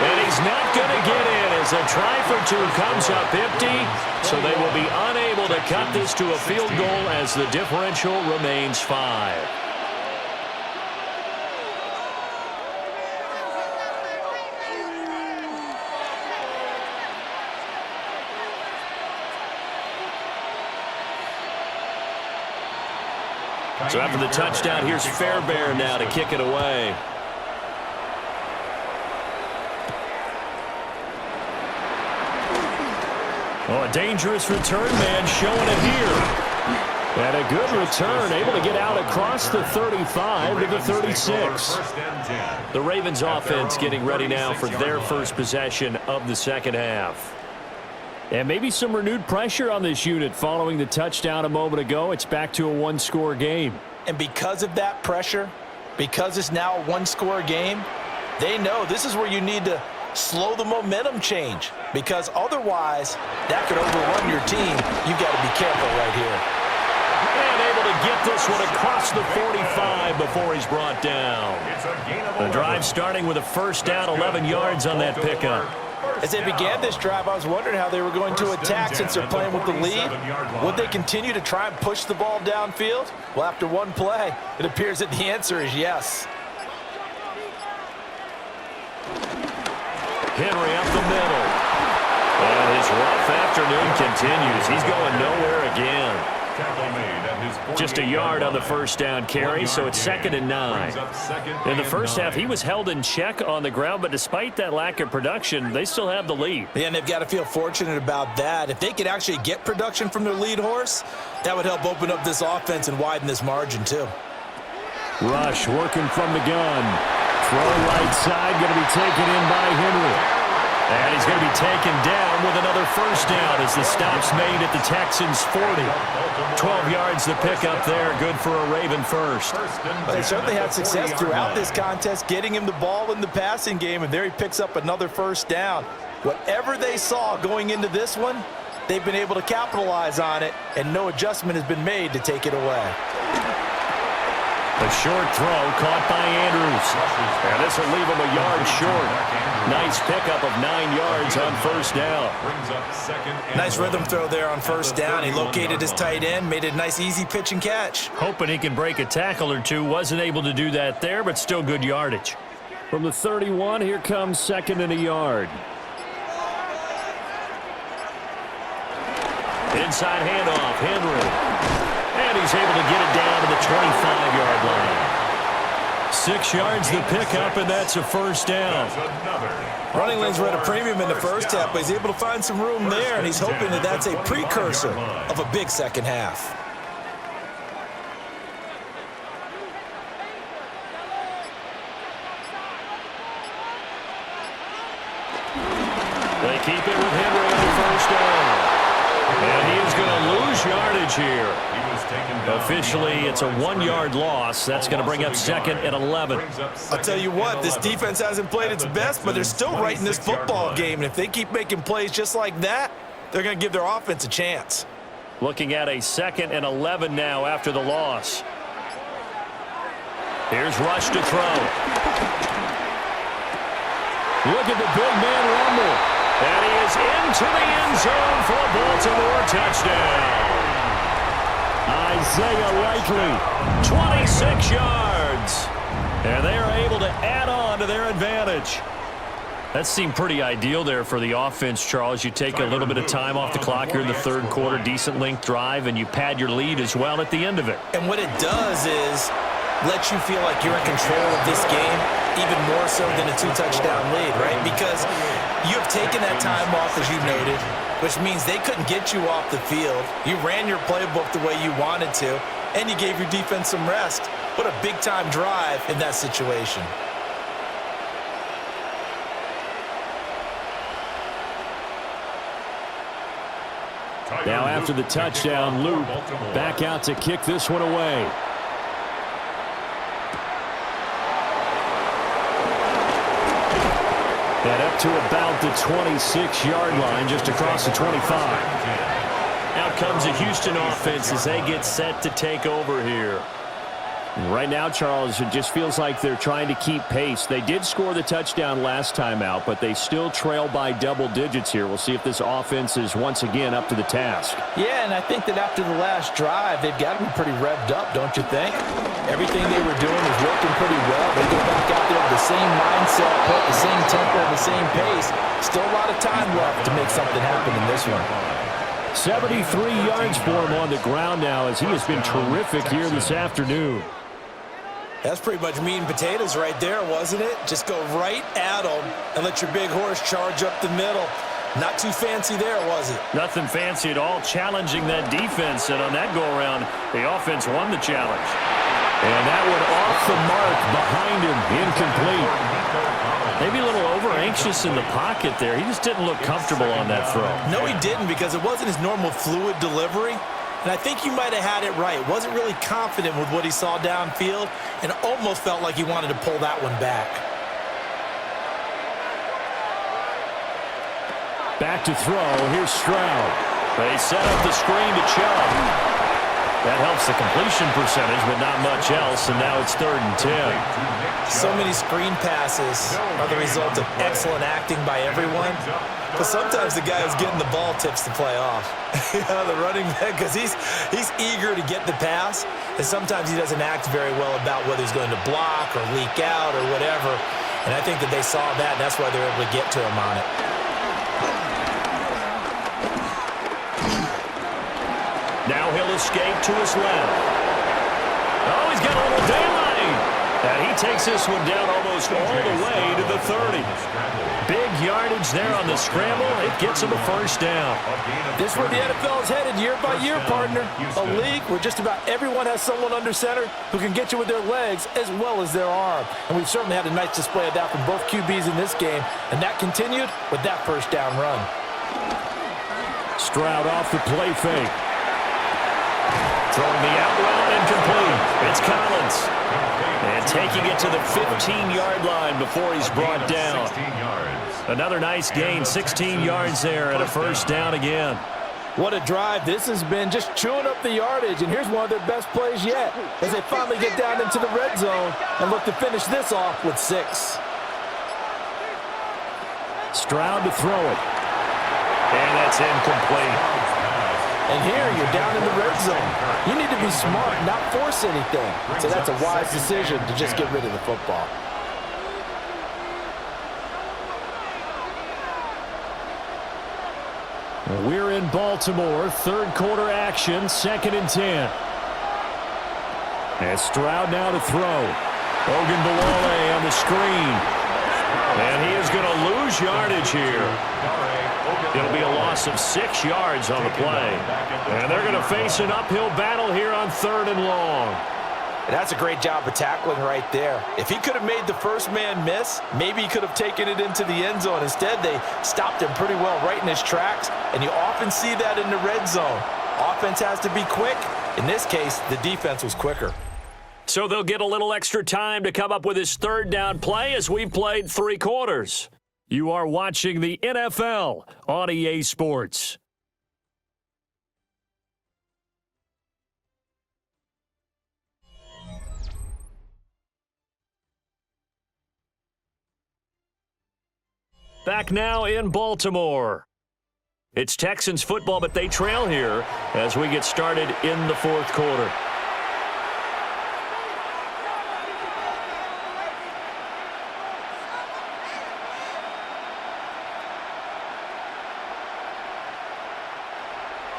And he's not going to get in as a try for 2 comes up empty. So they will be unable to cut this to a field goal as the differential remains 5. So after the touchdown, here's Fairbairn now to kick it away. Oh, a dangerous return man showing it here. And a good return, able to get out across the 35 to the 36. The Ravens offense getting ready now for their first possession of the second half. And maybe some renewed pressure on this unit following the touchdown a moment ago. It's back to a one-score game. And because of that pressure, because it's now a one-score game, they know this is where you need to slow the momentum change, because otherwise that could overrun your team. You've got to be careful right here. And able to get this one across the 45 before he's brought down. The drive starting with a first down, 11 yards on that pickup. As they began this drive, I was wondering how they were going to attack since they're playing with the lead. Would they continue to try and push the ball downfield? Well, after one play, it appears that the answer is yes. Henry up the middle. And his rough afternoon continues. He's going nowhere again. Just a yard on the first down carry, so it's 2nd and 9. In the first half, he was held in check on the ground, but despite that lack of production, they still have the lead. Yeah, and they've got to feel fortunate about that. If they could actually get production from their lead horse, that would help open up this offense and widen this margin too. Rush working from the gun. Throw right side, going to be taken in by Henry. And he's going to be taken down with another first down as the stop's made at the Texans' 40. 12 yards to pick up there. Good for a Raven first. Well, they certainly had success throughout this contest, getting him the ball in the passing game, and there he picks up another first down. Whatever they saw going into this one, they've been able to capitalize on it, and no adjustment has been made to take it away. A short throw caught by Andrews. And this will leave him a yard short. Nice pickup of 9 yards on first down. Nice rhythm throw there on first down. He located his tight end, made it a nice easy pitch and catch. Hoping he can break a tackle or two. Wasn't able to do that there, but still good yardage. From the 31, here comes 2nd and a yard. Inside handoff, Henry. And he's able to get it down to the 25-yard line. 6 yards the pickup, and that's a first down. Running lanes were at a premium in the first half, but he's able to find some room there, and he's hoping that that's a precursor of a big second half. They keep it with Henry on the first down. And he is going to lose yardage here. Officially, it's a 1-yard loss. That's going to bring up 2nd and 11. I'll tell you what, this defense hasn't played its best, but they're still right in this football game. And if they keep making plays just like that, they're going to give their offense a chance. Looking at a 2nd and 11 now after the loss. Here's Rush to throw. Look at the big man rumble. And he is into the end zone for a Baltimore touchdown. Isaiah Likely, 26 yards. And they are able to add on to their advantage. That seemed pretty ideal there for the offense, Charles. You take a little bit of time off the clock here in the third quarter, decent length drive, and you pad your lead as well at the end of it. And what it does is let you feel like you're in control of this game, even more so than a 2-touchdown lead, right? Because you have taken that time off, as you noted, which means they couldn't get you off the field. You ran your playbook the way you wanted to, and you gave your defense some rest. What a big-time drive in that situation. Now after the touchdown, Loop back out to kick this one away. And up to about the 26-yard line, just across the 25. Out comes the Houston offense as they get set to take over here. Right now, Charles, it just feels like they're trying to keep pace. They did score the touchdown last time out, but they still trail by double digits here. We'll see if this offense is once again up to the task. Yeah, and I think that after the last drive, they've got to be pretty revved up, don't you think? Everything they were doing was working pretty well. They go back out there with the same mindset, put the same tempo, the same pace. Still a lot of time left to make something happen in this one. 73 yards for him on the ground now as he has been terrific here this afternoon. That's pretty much meat and potatoes right there, wasn't it? Just go right at them and let your big horse charge up the middle. Not too fancy there, was it? Nothing fancy at all, challenging that defense, and on that go-around, the offense won the challenge. And that one off the mark behind him, incomplete. Maybe a little over-anxious in the pocket there. He just didn't look comfortable on that throw. No, he didn't, because it wasn't his normal fluid delivery. And I think you might have had it right. Wasn't really confident with what he saw downfield and almost felt like he wanted to pull that one back. Back to throw. Here's Stroud. They set up the screen to Chubb. That helps the completion percentage, but not much else, and now it's 3rd and 10. So many screen passes are the result of excellent acting by everyone, but sometimes the guy who's getting the ball tips the play off. The running back, because he's eager to get the pass, and sometimes he doesn't act very well about whether he's going to block or leak out or whatever, and I think that they saw that, and that's why they're able to get to him on it. Now he'll escape to his left. Oh, he's got a little daylight. And he takes this one down almost all the way to the 30. Big yardage there on the scramble. It gets him a first down. This is where the NFL is headed year by year, partner. A league where just about everyone has someone under center who can get you with their legs as well as their arm. And we've certainly had a nice display of that from both QBs in this game. And that continued with that first down run. Stroud off the play fake. Throwing the out route incomplete. It's Collins. And taking it to the 15-yard line before he's brought down. Another nice gain, 16 yards there and a first down again. What a drive this has been, just chewing up the yardage. And here's one of their best plays yet as they finally get down into the red zone and look to finish this off with 6. Stroud to throw it. And that's incomplete. And here you're down in the red zone. You need to be smart, not force anything. So that's a wise decision to just get rid of the football. We're in Baltimore, 3rd quarter action, 2nd and 10. And Stroud now to throw. Ogunbowale on the screen. And he is going to lose yardage here. It'll be a loss of 6 yards on the play. And they're going to face an uphill battle here on 3rd and long. And that's a great job of tackling right there. If he could have made the first man miss, maybe he could have taken it into the end zone. Instead, they stopped him pretty well right in his tracks, and you often see that in the red zone. Offense has to be quick. In this case, the defense was quicker. So they'll get a little extra time to come up with his 3rd down play as we've played 3 quarters. You are watching the NFL on EA Sports. Back now in Baltimore. It's Texans football, but they trail here as we get started in the 4th quarter.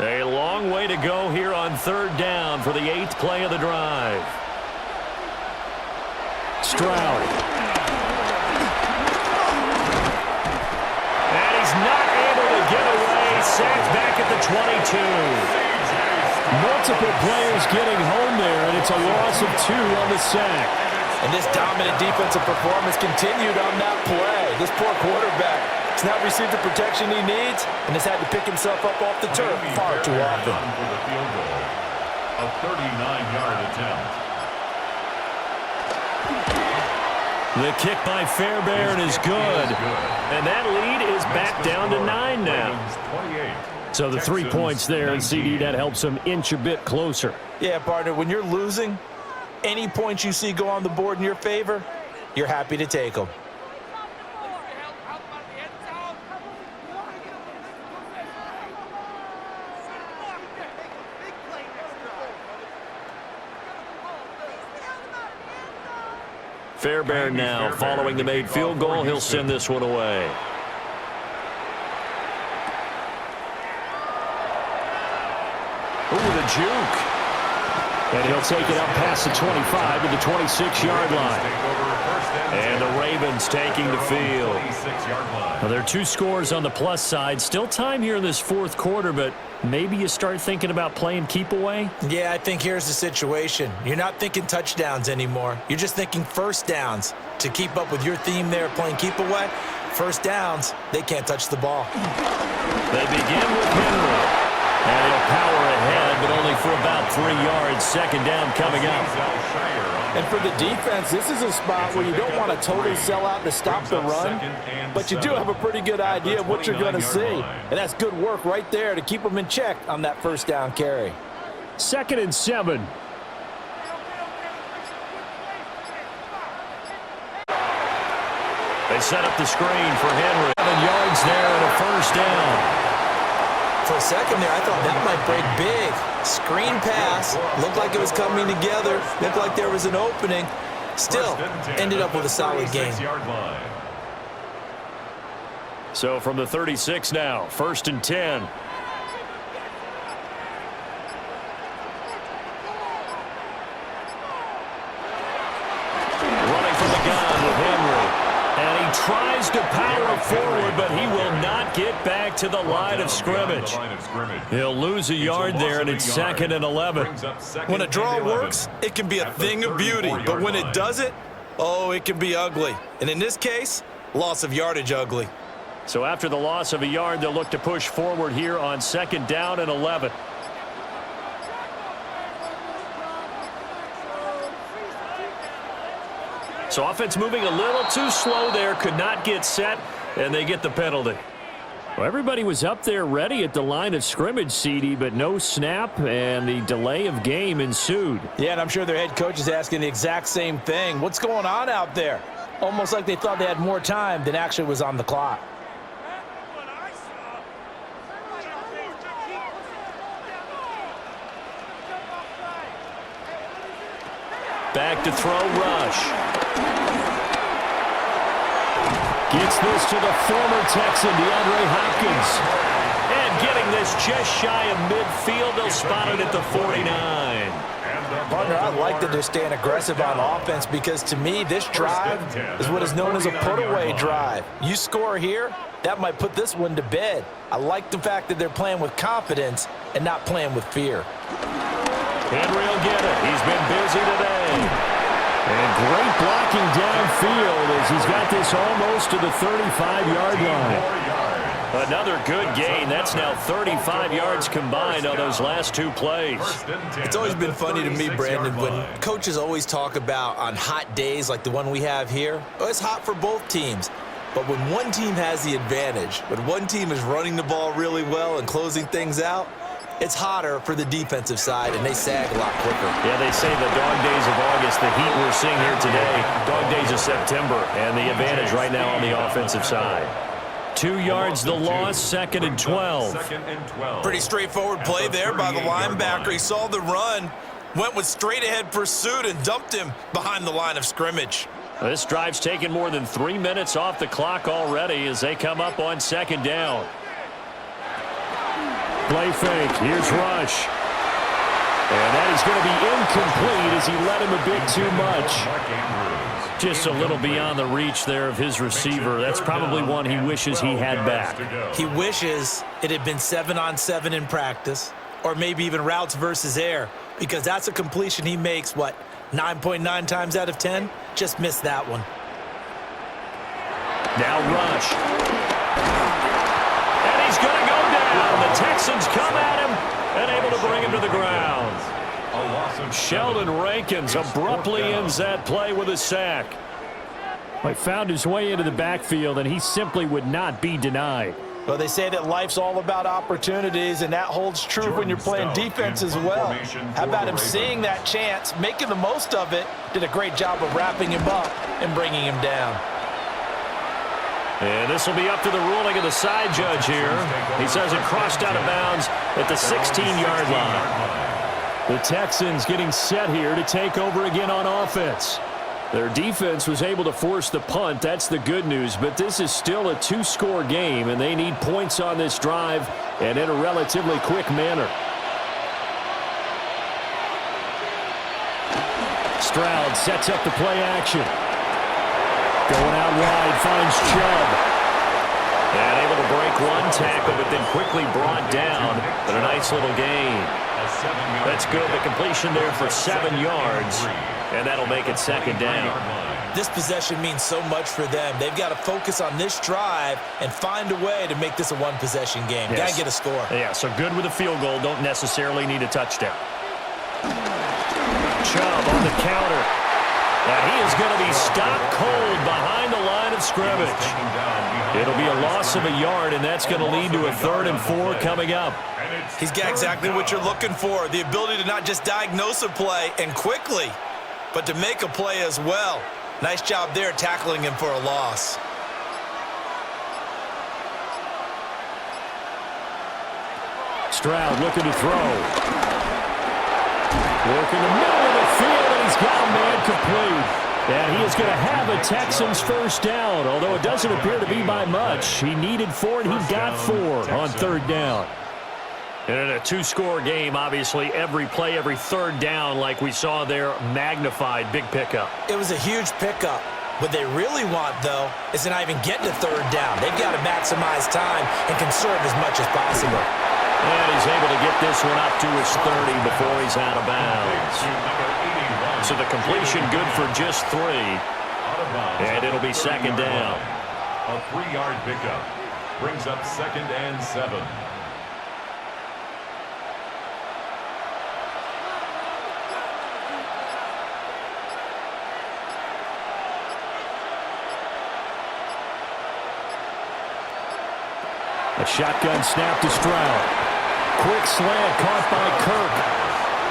A long way to go here on 3rd down for the 8th play of the drive. Stroud. And he's not able to get away. Sacked back at the 22. Multiple players getting home there, and it's a loss of 2 on the sack. And this dominant defensive performance continued on that play. This poor quarterback has not received the protection he needs and has had to pick himself up off the turf far too often. For the field goal, a 39-yard attempt. The kick by Fairbairn is good. And that lead is back down to 9 now. So the 3 points there, and CD, that helps him inch a bit closer. Yeah, partner, when you're losing, any points you see go on the board in your favor, you're happy to take them. Fairbairn now following the made field goal. He'll send this one away. Ooh, the juke. And he'll take it up past the 25 to the 26-yard line. And the Ravens taking the field. Well, there are 2 scores on the plus side. Still time here in this fourth quarter, but maybe you start thinking about playing keep away? Yeah, I think here's the situation. You're not thinking touchdowns anymore. You're just thinking first downs. To keep up with your theme there, playing keep away, first downs, they can't touch the ball. They begin with Henry. And he'll power ahead, but only for about 3 yards. Second down coming up. And for the defense, this is a spot where you don't want to totally sell out to stop the run, but you do have a pretty good idea of what you're going to see. And that's good work right there to keep them in check on that first down carry. 2nd and 7. They set up the screen for Henry. 7 yards there and a first down. For a second there, I thought that might break big. Screen pass. Looked like it was coming together. Looked like there was an opening. Still, ended up with a solid game. So from the 36 now, 1st and 10. Running from the gun with Henry. And he tries to power forward, but he will not get back to the line of scrimmage. He'll lose a yard there, and it's 2nd and 11. When a draw works, it can be a thing of beauty. But when it doesn't, oh, it can be ugly. And in this case, loss of yardage ugly. So after the loss of a yard, they'll look to push forward here on 2nd down and 11. So offense moving a little too slow there, could not get set, and they get the penalty. Well, everybody was up there ready at the line of scrimmage, CD, but no snap, and the delay of game ensued. Yeah, and I'm sure their head coach is asking the exact same thing. What's going on out there? Almost like they thought they had more time than actually was on the clock. Back to throw, Rush. Gets this to the former Texan, DeAndre Hopkins. And getting this just shy of midfield, they'll spot it at the 49. Partner, I like that they're staying aggressive on offense because to me, this drive is what is known as a put-away drive. You score here, that might put this one to bed. I like the fact that they're playing with confidence and not playing with fear. Henry will get it. He's been busy today. And great blocking downfield as he's got this almost to the 35-yard line. Another good gain. That's now 35 yards combined on those last 2 plays. It's always been funny to me, Brandon, when coaches always talk about on hot days like the one we have here, oh, it's hot for both teams. But when one team has the advantage, when one team is running the ball really well and closing things out, it's hotter for the defensive side, and they sag a lot quicker. Yeah, they say the dog days of August, the heat we're seeing here today, dog days of September, and the advantage right now on the offensive side. 2 yards the loss, 2nd and 12. Pretty straightforward play there by the linebacker. He saw the run, went with straight-ahead pursuit, and dumped him behind the line of scrimmage. This drive's taken more than 3 minutes off the clock already as they come up on 2nd down. Play fake. Here's Rush. And that is going to be incomplete as he led him a bit too much. Just a little beyond the reach there of his receiver. That's probably one he wishes he had back. He wishes it had been 7-on-7 in practice, or maybe even routes versus air, because that's a completion he makes, 9.9 times out of 10? Just missed that one. Now Rush. And he's going to go down. The Texans come at him and able to bring him to the ground. Sheldon Rankins abruptly ends that play with a sack. He found his way into the backfield, and he simply would not be denied. Well, they say that life's all about opportunities, and that holds true when you're playing defense as well. How about him seeing that chance, making the most of it, did a great job of wrapping him up and bringing him down. And this will be up to the ruling of the side judge here. He says it crossed out of bounds at the 16-yard line. The Texans getting set here to take over again on offense. Their defense was able to force the punt. That's the good news. But this is still a 2-score game, and they need points on this drive and in a relatively quick manner. Stroud sets up the play action. Going out wide, finds Chubb. And able to break one tackle, but then quickly brought down. But a nice little gain. That's good. The completion there for 7 yards. And that'll make it second down. This possession means so much for them. They've got to focus on this drive and find a way to make this a one-possession game. Yes. Got to get a score. Yeah, so good with a field goal. Don't necessarily need a touchdown. Chubb on the counter. And he is going to be stopped cold behind the line of scrimmage. It'll be a loss of a yard, and that's going to lead to a 3rd and 4 coming up. He's got exactly what you're looking for, the ability to not just diagnose a play and quickly, but to make a play as well. Nice job there tackling him for a loss. Stroud looking to throw. Working the middle of the field, and he's got a man complete. And he is going to have a Texans first down, although it doesn't appear to be by much. He needed 4, and he got 4 on 3rd down. And in a 2-score game, obviously, every play, every 3rd down, like we saw there, magnified. Big pickup. It was a huge pickup. What they really want, though, is to not even get to 3rd down. They've got to maximize time and conserve as much as possible. And he's able to get this one up to his 30 before he's out of bounds. So the completion good for just 3. And it'll be second down. A 3-yard pickup brings up 2nd and 7. A shotgun snap to Stroud. Quick slant caught by Kirk.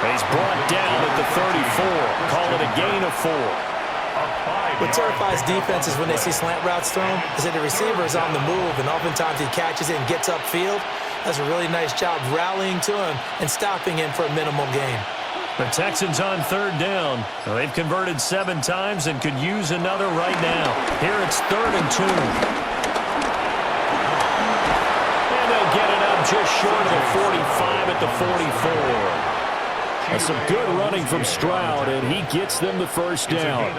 He's brought down at the 34. Call it a gain of 4. What terrifies defenses when they see slant routes thrown is that the receiver is on the move, and oftentimes he catches it and gets upfield. Does a really nice job rallying to him and stopping him for a minimal gain. The Texans on 3rd down. Well, they've converted 7 times and could use another right now. Here it's 3rd and 2. Get it up just short of the 45 at the 44. That's some good running from Stroud, and he gets them the first down.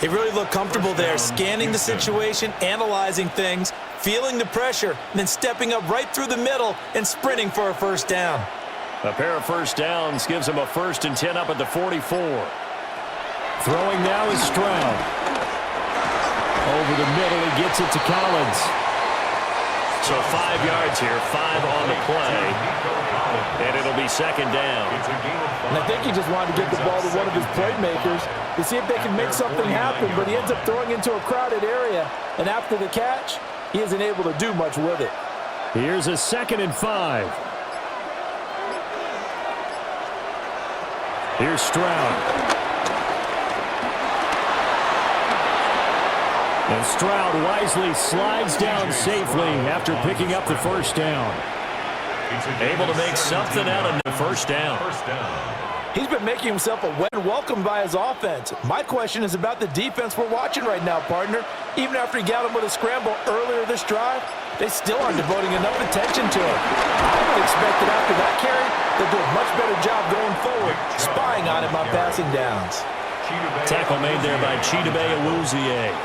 He really looked comfortable there, scanning the situation, analyzing things, feeling the pressure, and then stepping up right through the middle and sprinting for a first down. A pair of first downs gives him a 1st and 10 up at the 44. Throwing now is Stroud. Over the middle, he gets it to Collins. So 5 yards here, 5 on the play, and it'll be second down. And I think he just wanted to get the ball to one of his playmakers to see if they can make something happen, but he ends up throwing into a crowded area, and after the catch, he isn't able to do much with it. Here's a 2nd and 5. Here's Stroud. And Stroud wisely slides down safely after picking up the first down. Able to make something out of the first down. He's been making himself a welcome by his offense. My question is about the defense we're watching right now, partner. Even after he got him with a scramble earlier this drive, they still aren't devoting enough attention to him. I would expect that after that carry, they'll do a much better job going forward, spying on him on passing downs. Tackle made there by Chidobe Awuzie.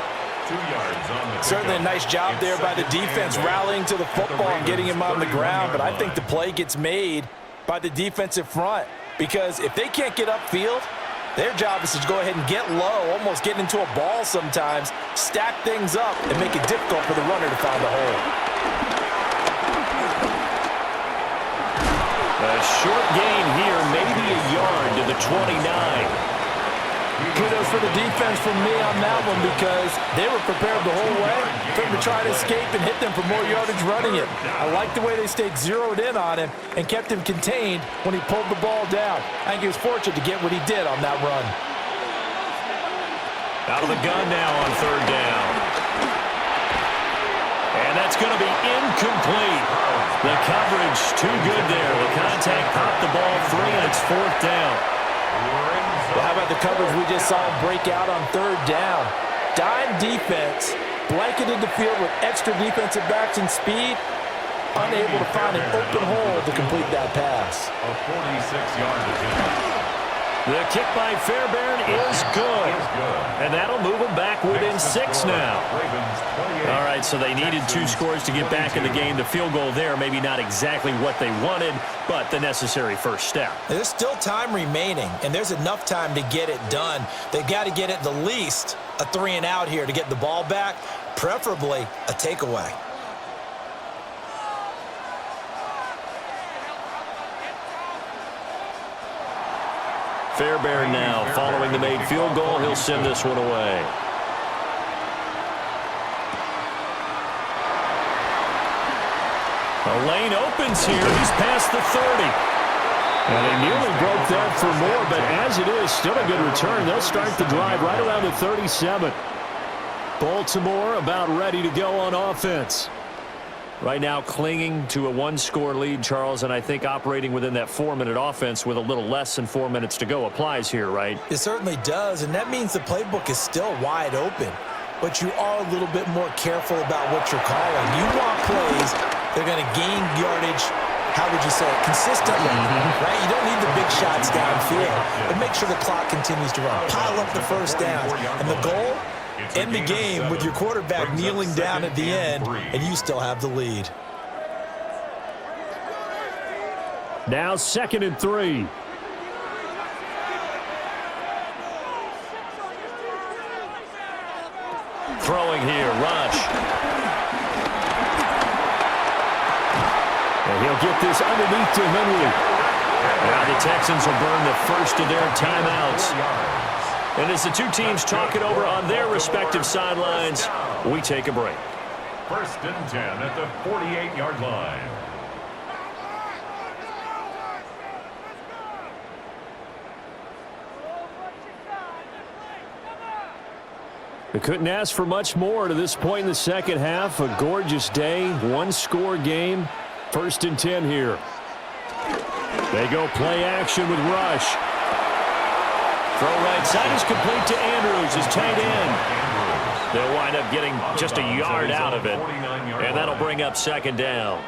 2 yards on the Certainly a nice job there by the defense rallying to the football and getting him on the ground, but I think the play gets made by the defensive front because if they can't get upfield, their job is to go ahead and get low, almost get into a ball sometimes, stack things up, and make it difficult for the runner to find a hole. A short gain here, maybe a yard to the 29. Kudos for the defense from me on that one because they were prepared the whole way for him to try to escape and hit them for more yardage running it. I like the way they stayed zeroed in on him and kept him contained when he pulled the ball down. I think he was fortunate to get what he did on that run. Out of the gun now on 3rd down. And that's going to be incomplete. The coverage too good there. The contact popped the ball free, and it's 4th down. Well, how about the coverage we just saw him break out on 3rd down? Dime defense, blanketed the field with extra defensive backs and speed, unable to find an open hole to complete that pass. A 46-yard attempt. The kick by Fairbairn is good. And that'll move them back within 6 now. All right, so they needed 2 scores to get back in the game. The field goal there, maybe not exactly what they wanted, but the necessary first step. There's still time remaining, and there's enough time to get it done. They've got to get at the least a 3-and-out here to get the ball back, preferably a takeaway. Fairbairn now following the made field goal. He'll send this one away. A lane opens here. He's past the 30. And they nearly broke that for more, but as it is, still a good return. They'll start the drive right around the 37. Baltimore about ready to go on offense. Right now clinging to a 1-score lead, Charles, and I think operating within that 4-minute offense with a little less than 4 minutes to go applies here, right? It certainly does, and that means the playbook is still wide open. But you are a little bit more careful about what you're calling. You want plays that are going to gain yardage, how would you say it, consistently, right? You don't need the big shots downfield, but make sure the clock continues to run. Pile up the first downs, and the goal, end the game with your quarterback kneeling down at the end, and you still have the lead. Now 2nd and 3. Throwing here, Rush. And he'll get this underneath to Henry. Now the Texans will burn the first of their timeouts. And as the two teams talk it over on their respective sidelines, we take a break. 1st and 10 at the 48-yard line. They couldn't ask for much more to this point in the second half. A gorgeous day, 1-score game. 1st and 10 here. They go play action with Rush. Throw right side is complete to Andrews, his tight end. They'll wind up getting just a yard out of it, and that'll bring up 2nd down.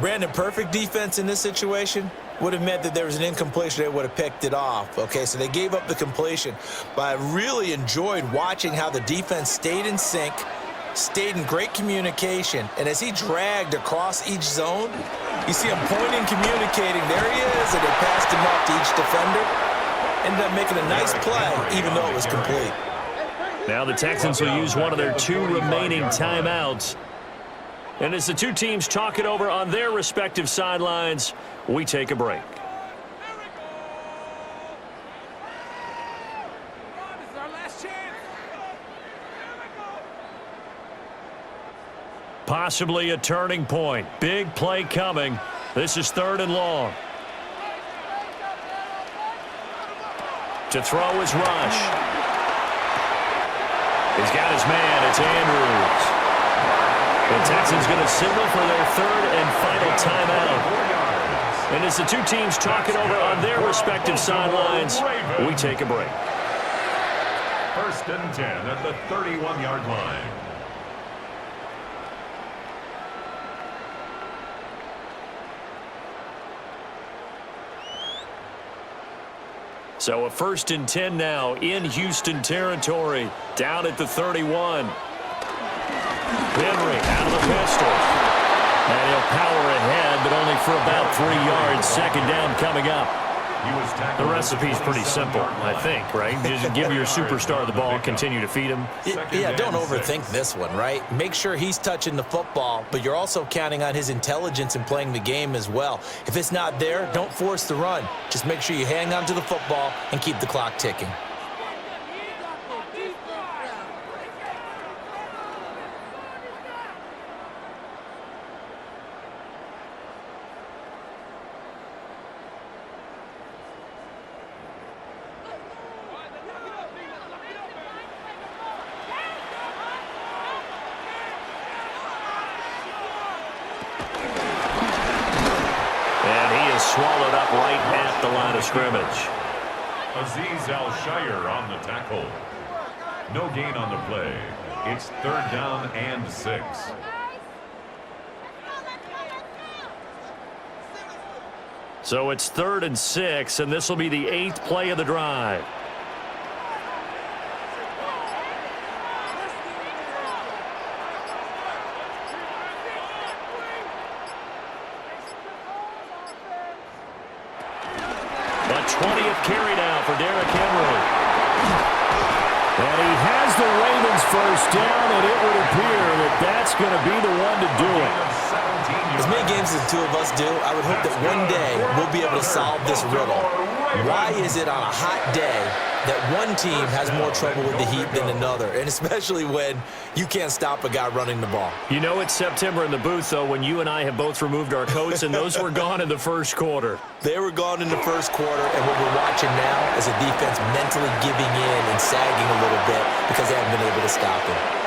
Brandon, perfect defense in this situation would have meant that there was an incompletion. They would have picked it off. Okay, so they gave up the completion. But I really enjoyed watching how the defense stayed in sync, stayed in great communication. And as he dragged across each zone, you see him pointing, communicating. There he is, and they passed him up to each defender. Ended up making a nice play, even though it was complete. Now the Texans will use one of their 2 remaining timeouts. And as the two teams talk it over on their respective sidelines, we take a break. Possibly a turning point. Big play coming. This is 3rd and long. To throw is Rush. He's got his man. It's Andrews. The Texans going to signal for their 3rd and final timeout. And as the two teams talk it over on their respective sidelines, we take a break. 1st and 10 at the 31-yard line. So a 1st and 10 now in Houston territory, down at the 31. Henry out of the pistol. And he'll power ahead, but only for about 3 yards. 2nd down coming up. The recipe's pretty simple, I think, right? Just give your superstar the ball, continue to feed him. Yeah, don't overthink this one, right? Make sure he's touching the football, but you're also counting on his intelligence in playing the game as well. If it's not there, don't force the run. Just make sure you hang on to the football and keep the clock ticking. Swallowed up right at the line of scrimmage. Azeez Al-Shire on the tackle. No gain on the play. It's 3rd down and 6. So it's 3rd and 6, and this will be the 8th play of the drive. The 20th carry now for Derrick Henry. And he has the Ravens first down, and it would appear that that's going to be the one to do it. As many games as the two of us do, I would hope that one day we'll be able to solve this riddle. Why is it on a hot day that one team has more trouble with the heat than another, and especially when you can't stop a guy running the ball? You know it's September in the booth, though, when you and I have both removed our coats, and those were gone in the first quarter. They were gone in the first quarter, and what we're watching now is a defense mentally giving in and sagging a little bit because they haven't been able to stop him.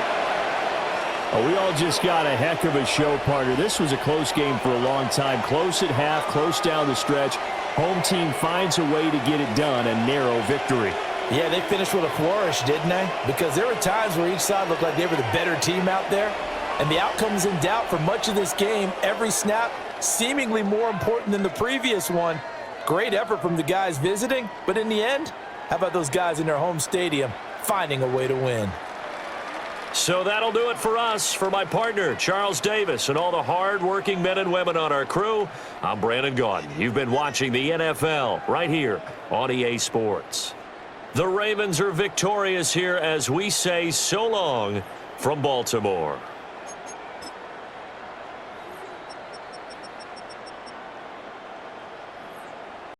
Oh, we all just got a heck of a show, partner. This was a close game for a long time. Close at half, close down the stretch. Home team finds a way to get it done, a narrow victory. Yeah, they finished with a flourish, didn't they? Because there were times where each side looked like they were the better team out there. And the outcome's in doubt for much of this game. Every snap seemingly more important than the previous one. Great effort from the guys visiting. But in the end, how about those guys in their home stadium finding a way to win? So that'll do it for us. For my partner, Charles Davis, and all the hard-working men and women on our crew, I'm Brandon Gaudin. You've been watching the NFL right here on EA Sports. The Ravens are victorious here as we say so long from Baltimore.